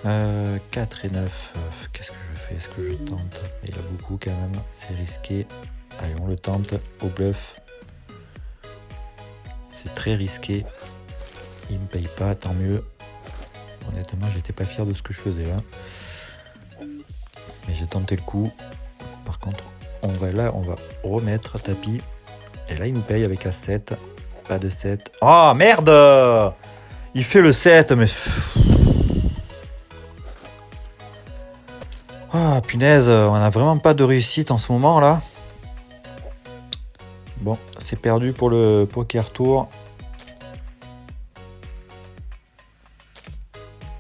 Euh, 4 et 9. Qu'est-ce que je fais? Est-ce que je tente? Il a beaucoup quand même. C'est risqué. Allez, on le tente au bluff. C'est très risqué. Il me paye pas, tant mieux. Honnêtement, j'étais pas fier de ce que je faisais là. Mais j'ai tenté le coup. Par contre, on va remettre tapis. Et là, il nous paye avec A7. Pas de 7. Oh merde! Il fait le 7, mais... Ah punaise, on a vraiment pas de réussite en ce moment là. Bon, c'est perdu pour le poker tour.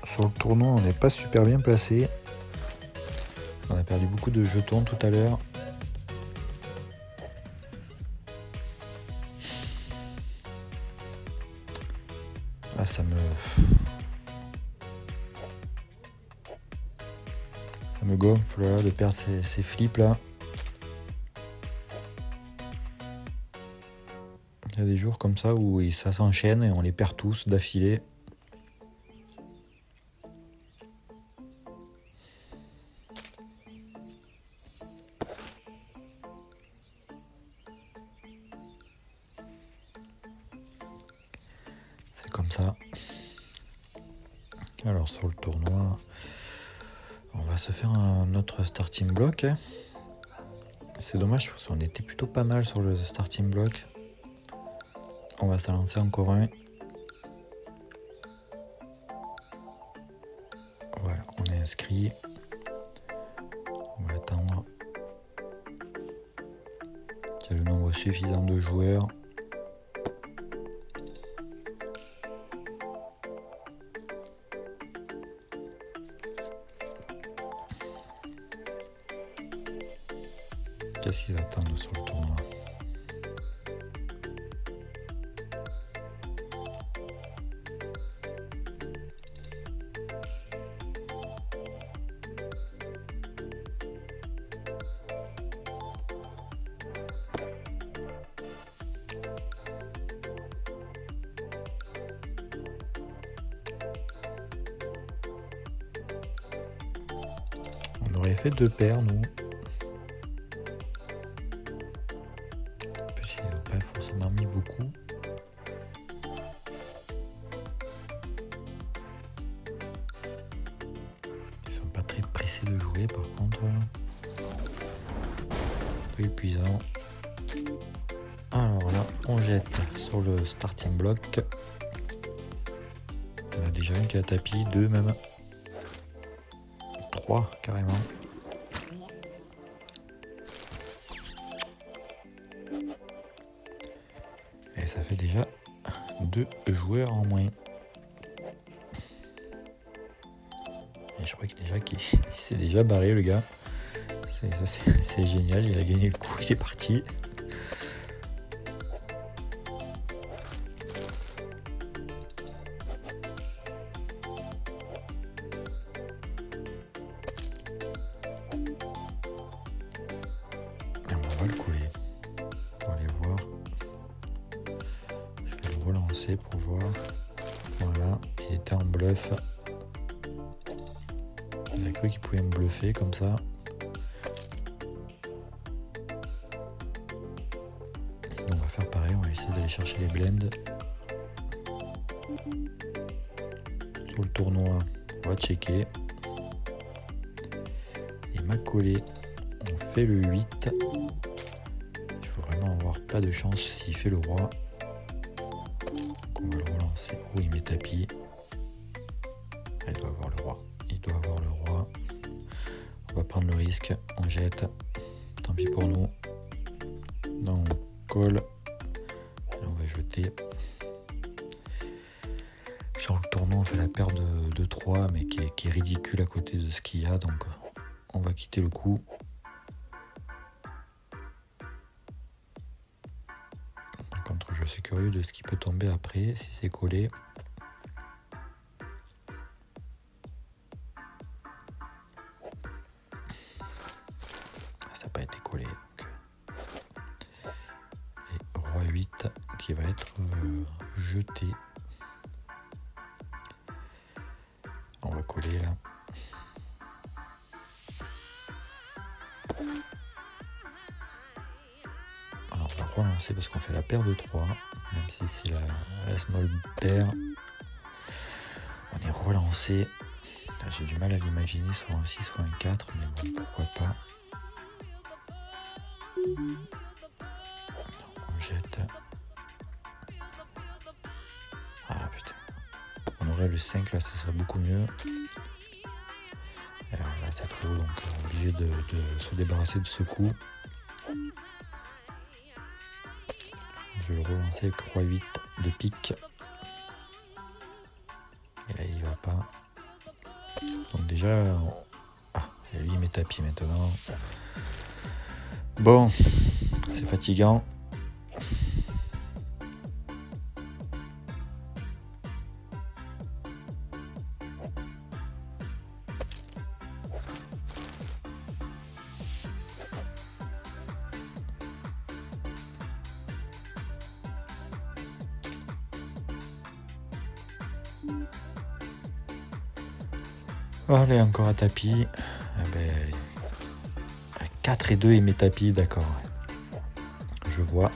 Sur le tournoi, on n'est pas super bien placé. On a perdu beaucoup de jetons tout à l'heure. Ah, ça me gonfle là, de perdre ces flips là. Il y a des jours comme ça où ça s'enchaîne et on les perd tous d'affilée. C'est comme ça. Alors sur le tournoi, on va se faire un autre starting block. C'est dommage parce qu'on était plutôt pas mal sur le starting block. On va s'en lancer encore un. Voilà, on est inscrit. On va attendre qu'il y ait le nombre suffisant de joueurs. Qu'est-ce qu'ils attendent sur le tournoi? On aurait fait 2 paires, nous. En plus, ils n'ont pas forcément mis beaucoup. Ils sont pas très pressés de jouer, par contre. Un peu épuisant. Alors là, on jette sur le starting block. On a déjà une qui a tapis, 2 même. 3 carrément. Et ça fait déjà 2 joueurs en moins. Et je crois que déjà qu'il s'est déjà barré, le gars. C'est génial, il a gagné le coup, il est parti. Et on va le coller pour aller voir. Je vais le relancer pour voir. Voilà, il était en bluff. Il a cru qu'il pouvait me bluffer comme ça. On va faire pareil, on va essayer d'aller chercher les blends. Sur le tournoi, on va checker. Il m'a collé. On fait le 8. Il faut vraiment avoir pas de chance s'il fait le roi. Donc on va le relancer. Oh, il met tapis. Il doit avoir le roi. Il doit avoir le roi. On va prendre le risque. On jette. Tant pis pour nous. Non, on colle. Là, on va jeter. Sur le tournoi, on fait la paire de 3, mais qui est ridicule à côté de ce qu'il y a. Donc on va quitter le coup. Par contre, je suis curieux de ce qui peut tomber après, si c'est collé. Ça n'a pas été collé. Donc. Et roi 8 qui va être jeté. On va coller là. Alors on va relancer parce qu'on fait la paire de 3, même si c'est la small pair. On est relancé. J'ai du mal à l'imaginer sur un 6 ou un 4, mais bon, pourquoi pas. On jette. Ah putain. On aurait le 5 là, ça serait beaucoup mieux. Et alors là c'est trop, donc on est obligé de se débarrasser de ce coup. Je vais le relancer avec roi 8 de pique. Et là il va pas. Donc déjà, lui il met tapis maintenant. Bon, c'est fatigant. Allez, encore à tapis. Eh ben, 4 et 2 il met tapis, d'accord. Je vois.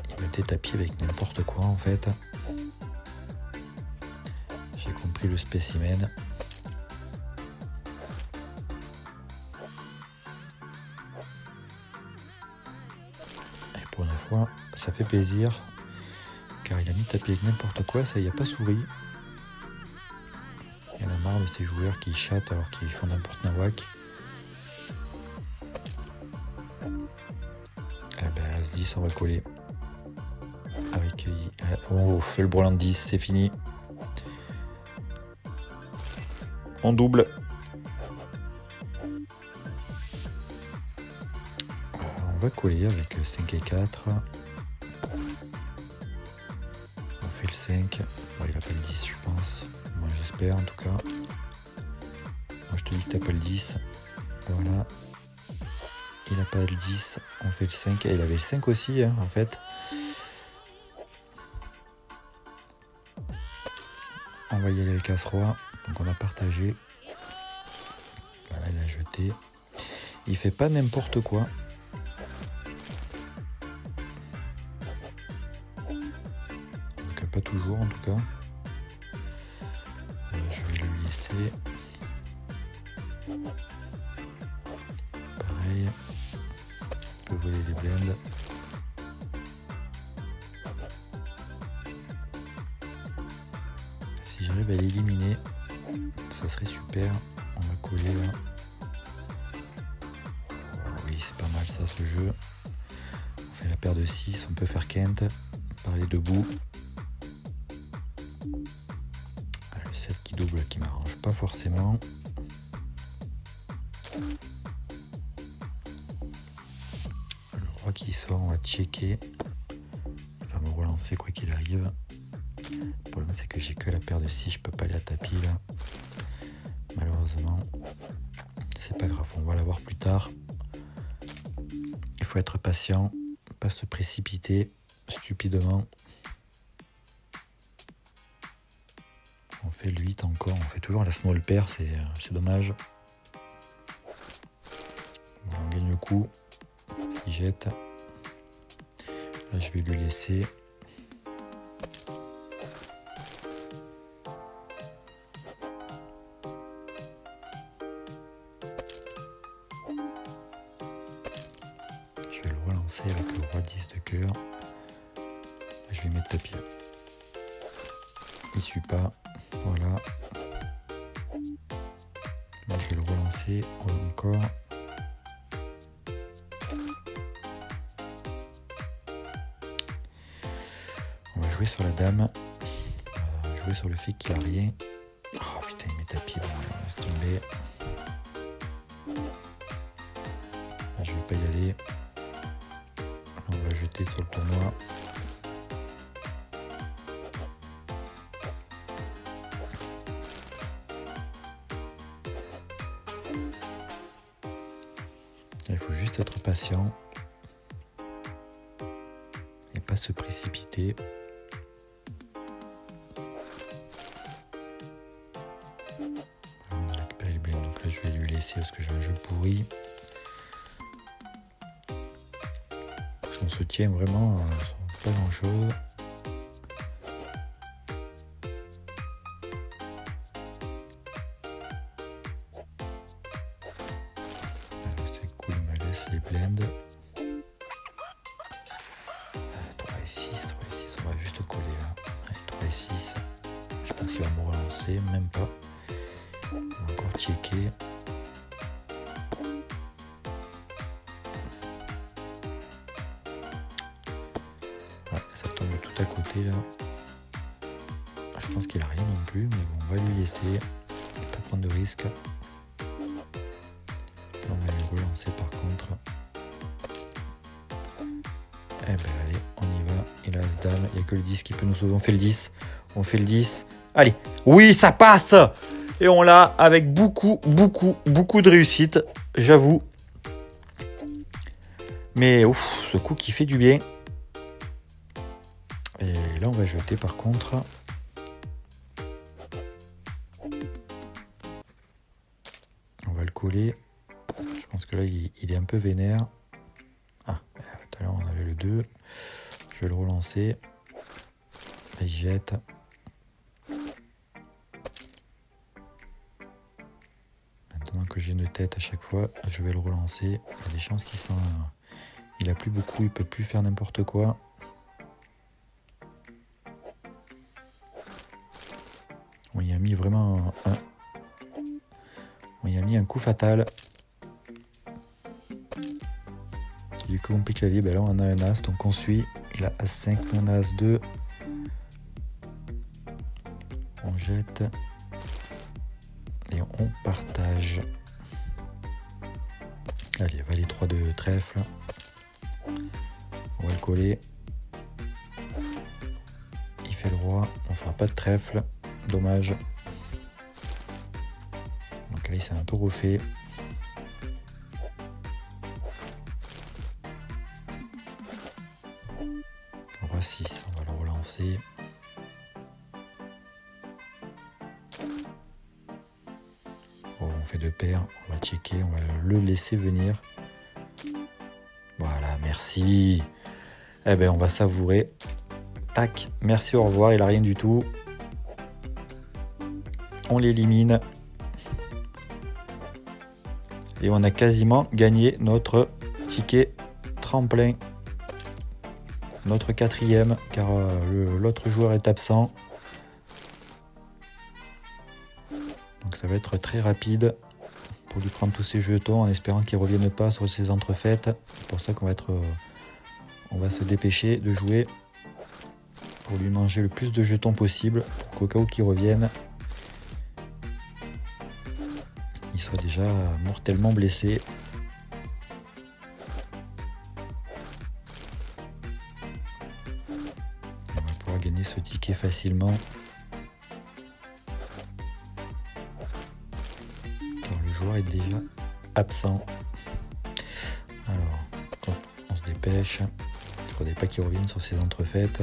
Il mettait tapis avec n'importe quoi en fait. J'ai compris le spécimen. Et pour une fois, ça fait plaisir. Car il a mis tapis avec n'importe quoi, ça y a pas souri. Il y en a marre de ces joueurs qui chattent alors qu'ils font n'importe nawak. Eh ben, As-10, on va coller. Avec, on fait le brelan de 10, c'est fini. On double. va coller avec 5 et 4. On fait le 5. Bon, il a pas le 10, je pense. Moi, j'espère en tout cas. Moi, je te dis que t'as pas le 10. Voilà. Il a pas le 10. On fait le 5. Et il avait le 5 aussi, hein, en fait. On va y aller avec As-Roi. Donc, on a partagé. Voilà, il a jeté. Il fait pas n'importe quoi. Donc, pas toujours en tout cas. Je vais le laisser. Pareil. On peut voler les blindes. Si j'arrive à l'éliminer, ça serait super. On va coller là. Oui, c'est pas mal ça ce jeu. On fait la paire de 6, on peut faire Kent, parler debout. Le 7 qui double qui m'arrange pas forcément. Le roi qui sort, on va checker. Il va me relancer quoi qu'il arrive. Le problème c'est que j'ai que la paire de 6, je peux pas aller à tapis là. Malheureusement. C'est pas grave, on va la voir plus tard. Il faut être patient, pas se précipiter stupidement. On fait le 8 encore, on fait toujours la small pair, c'est dommage. Bon, on gagne le coup, il jette. Là je vais le laisser. Je vais le relancer avec le roi 10 de cœur. Je vais mettre tapis. Il ne suit pas. Voilà. Là, je vais le relancer encore. On va jouer sur la dame. Jouer sur le fait qu'il a rien. Oh putain, il met tapis. Bon, laisse tomber. Là, je vais pas y aller. Là, on va jeter sur le tournoi. Il faut juste être patient et pas se précipiter. On a récupéré les blindes, donc là je vais lui laisser parce que j'ai un jeu pourri. Parce qu'on se tient vraiment pas grand chose. C'est cool, il me laisse les blindes. 3 et 6, on va juste coller là. Allez, 3 et 6. Je pense qu'il va me relancer, même pas. On va encore checker. Ouais, ça tombe tout à côté là. Je pense qu'il a rien non plus, mais bon, on va lui laisser. Pas prendre de risque. On va lui relancer par contre. Eh ben allez, on y va. Il a As-Dame, il n'y a que le 10 qui peut nous sauver. On fait le 10. On fait le 10. Allez, oui, ça passe. Et on l'a avec beaucoup de réussite, j'avoue. Mais ouf, ce coup qui fait du bien. Et là, on va jeter par contre. On va le coller. Je pense que là, il est un peu vénère. Ah, tout à l'heure, on avait le 2. Je vais le relancer. Là, il jette. Maintenant que j'ai une tête à chaque fois, je vais le relancer. Il y a des chances qu'il s'en... Il a plus beaucoup, il peut plus faire n'importe quoi. On y a mis vraiment on y a mis un coup fatal. Qui lui complique la vie. Ben là on a un As, donc on suit. Il a As5, on a As2. On jette. Et on partage. Allez, valet 3 de trèfle. On va le coller. Il fait le roi. On fera pas de trèfle. Dommage. Donc là, il s'est un peu refait. Roi 6. On va le relancer. Bon, on fait deux paires. On va checker. On va le laisser venir. Voilà, merci. Eh ben, on va savourer. Tac, merci, au revoir. Il a rien du tout. On l'élimine. Et on a quasiment gagné notre ticket tremplin. Notre 4e, car l'autre joueur est absent. Donc ça va être très rapide pour lui prendre tous ses jetons en espérant qu'il ne revienne pas sur ses entrefaites. C'est pour ça qu'on va on va se dépêcher de jouer pour lui manger le plus de jetons possible, qu'au cas où qu'il revienne, il soit déjà mortellement blessé. On va pouvoir gagner ce ticket facilement. Car le joueur est déjà absent. Alors, on se dépêche. Il ne faudrait pas qu'il revienne sur ses entrefaites.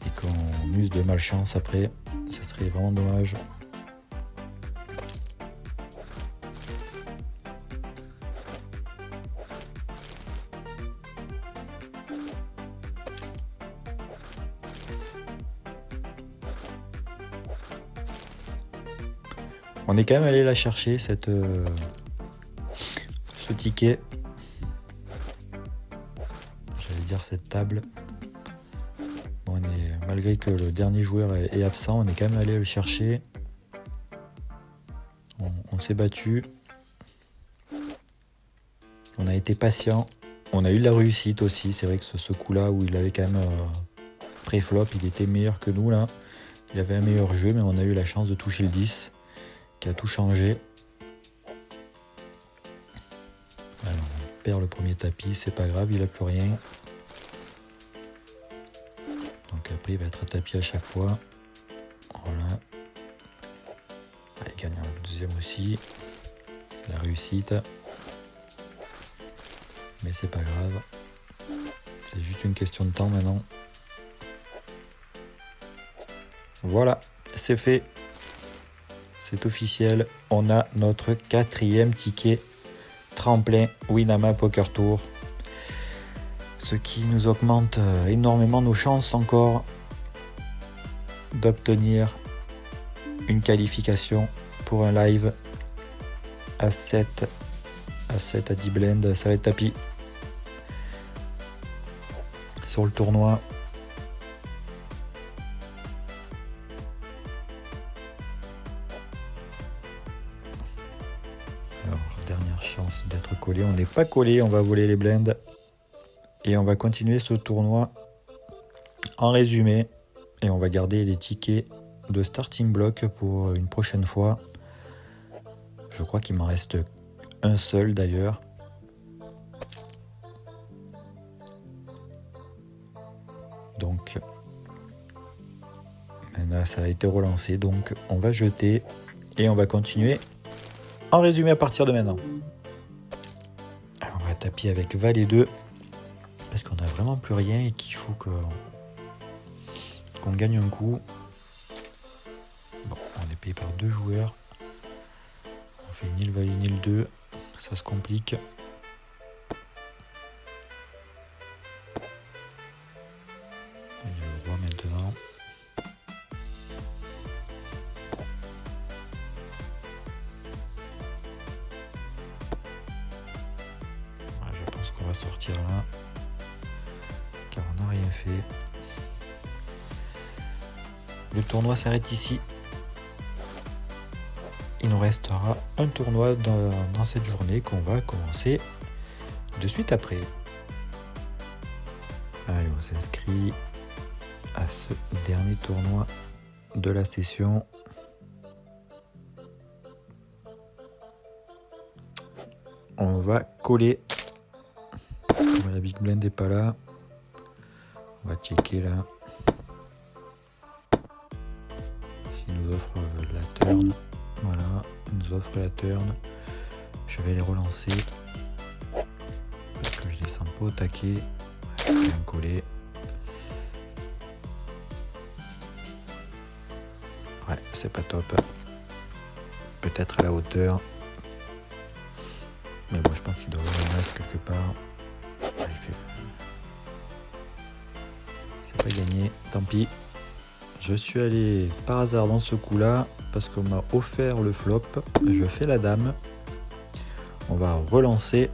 Et qu'on use de malchance après. Ça serait vraiment dommage. On est quand même allé la chercher, ce ticket. J'allais dire cette table. Bon, malgré que le dernier joueur est absent, on est quand même allé le chercher. On s'est battu. On a été patient. On a eu de la réussite aussi. C'est vrai que ce coup-là où il avait quand même pré-flop, il était meilleur que nous là. Il avait un meilleur jeu, mais on a eu la chance de toucher le 10. Qui a tout changé. Alors, on perd le premier tapis, c'est pas grave, il a plus rien. Donc après il va être tapis à chaque fois. Voilà. Ah, il gagne un deuxième aussi. La réussite. Mais c'est pas grave. C'est juste une question de temps maintenant. Voilà, c'est fait. C'est officiel, on a notre 4e ticket tremplin Winama Poker Tour. Ce qui nous augmente énormément nos chances encore d'obtenir une qualification pour un live à 7 à 10 blends. Ça va être tapis sur le tournoi. Alors, dernière chance d'être collé. On n'est pas collé, on va voler les blends. Et on va continuer ce tournoi en résumé. Et on va garder les tickets de starting block pour une prochaine fois. Je crois qu'il m'en reste un seul d'ailleurs. Donc, maintenant ça a été relancé. Donc, on va jeter et on va continuer en résumé à partir de maintenant. Alors, on va taper avec Valet 2 parce qu'on n'a vraiment plus rien et qu'il faut qu'on gagne un coup. Bon, on est payé par 2 joueurs. On fait ni le Valet ni le 2. Ça se complique. Il y a le roi maintenant. Je pense qu'on va sortir là. Car on n'a rien fait. Le tournoi s'arrête ici. Il nous restera un tournoi dans cette journée qu'on va commencer de suite après. Allez, on s'inscrit à ce dernier tournoi de la session. On va coller. Comme la big blind n'est pas là. On va checker là. S'il nous offre la turn. Voilà, il nous offre la turn. Je vais les relancer. Parce que je descends pas au taquet. Je vais un coller. Ouais, c'est pas top. Peut-être à la hauteur. Mais bon, je pense qu'il doit avoir un as quelque part. C'est pas gagné, tant pis. Je suis allé par hasard dans ce coup-là parce qu'on m'a offert le flop. Je fais la dame. On va relancer.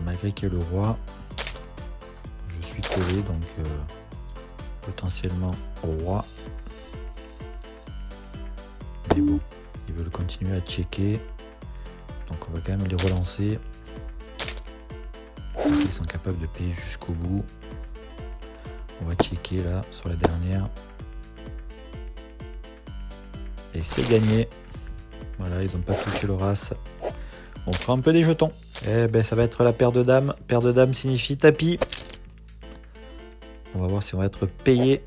Malgré qu'il y ait le roi. Je suis collé, donc potentiellement au roi. Mais bon, ils veulent continuer à checker. Donc on va quand même les relancer. Ils sont capables de payer jusqu'au bout. On va checker là sur la dernière. Et c'est gagné. Voilà, ils n'ont pas touché le race. On prend un peu des jetons. Eh ben ça va être la paire de dames. Paire de dames signifie tapis. On va voir si on va être payé.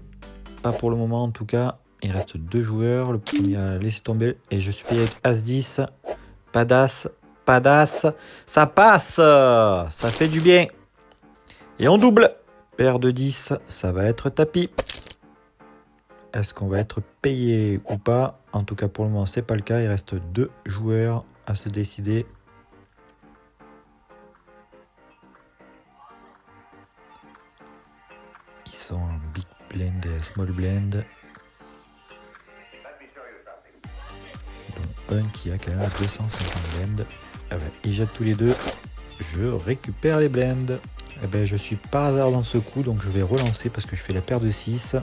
Pas pour le moment en tout cas. Il reste 2 joueurs. Le premier a laissé tomber. Et je suis payé avec As-10. Pas d'As. Pas d'As. Ça passe. Ça fait du bien. Et on double. Paire de 10. Ça va être tapis. Est-ce qu'on va être payé ou pas? En tout cas pour le moment c'est pas le cas. Il reste 2 joueurs à se décider. Ils sont en big blend et small blend. Dont un qui a quand même 250 blends. Ah ben, ils jettent tous les deux. Je récupère les blends. Eh ben, je suis par hasard dans ce coup, donc je vais relancer parce que je fais la paire de 6.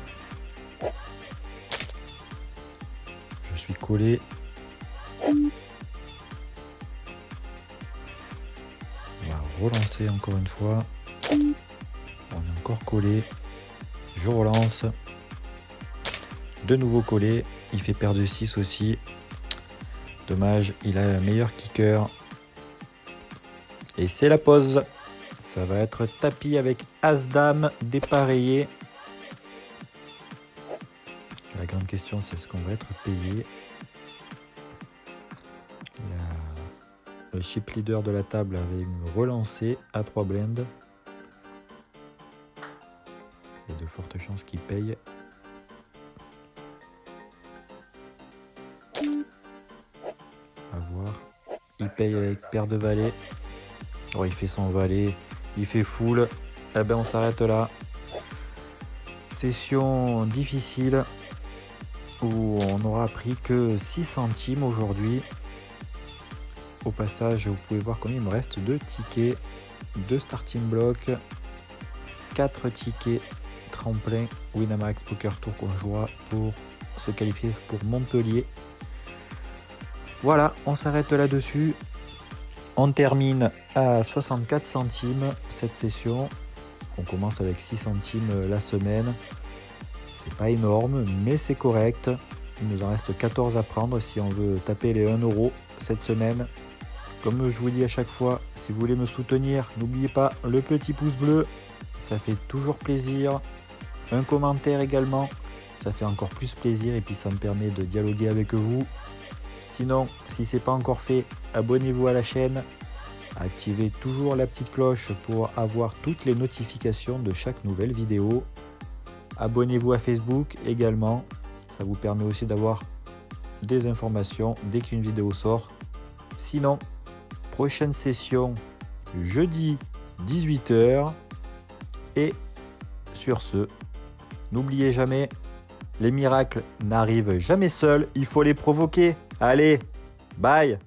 Je suis collé. On va relancer encore une fois. On est encore collé. Je relance. De nouveau collé. Il fait paire de 6 aussi. Dommage, il a un meilleur kicker. Et c'est la pause. Ça va être tapis avec As-Dame dépareillé. La grande question, c'est est-ce qu'on va être payé? Le chip leader de la table avait relancé à 3 blends. Il y a de fortes chances qu'il paye. À voir. Il paye avec paire de valets. Oh, il fait son valet. Il fait full. Eh ben on s'arrête là. Session difficile où on n'aura pris que 6 centimes aujourd'hui. Au passage, vous pouvez voir combien il me reste de tickets, 2 starting blocks, 4 tickets tremplin Winamax Poker Tour qu'on jouera pour se qualifier pour Montpellier. Voilà, on s'arrête là-dessus. On termine à 64 centimes cette session. On commence avec 6 centimes la semaine. C'est pas énorme, mais c'est correct. Il nous en reste 14 à prendre si on veut taper les 1 € cette semaine. Comme je vous dis à chaque fois, si vous voulez me soutenir, n'oubliez pas le petit pouce bleu. Ça fait toujours plaisir. Un commentaire également. Ça fait encore plus plaisir et puis ça me permet de dialoguer avec vous. Sinon, si ce n'est pas encore fait, abonnez-vous à la chaîne. Activez toujours la petite cloche pour avoir toutes les notifications de chaque nouvelle vidéo. Abonnez-vous à Facebook également. Ça vous permet aussi d'avoir des informations dès qu'une vidéo sort. Sinon, prochaine session jeudi 18 h. Et sur ce, n'oubliez jamais, les miracles n'arrivent jamais seuls, il faut les provoquer. Allez, bye!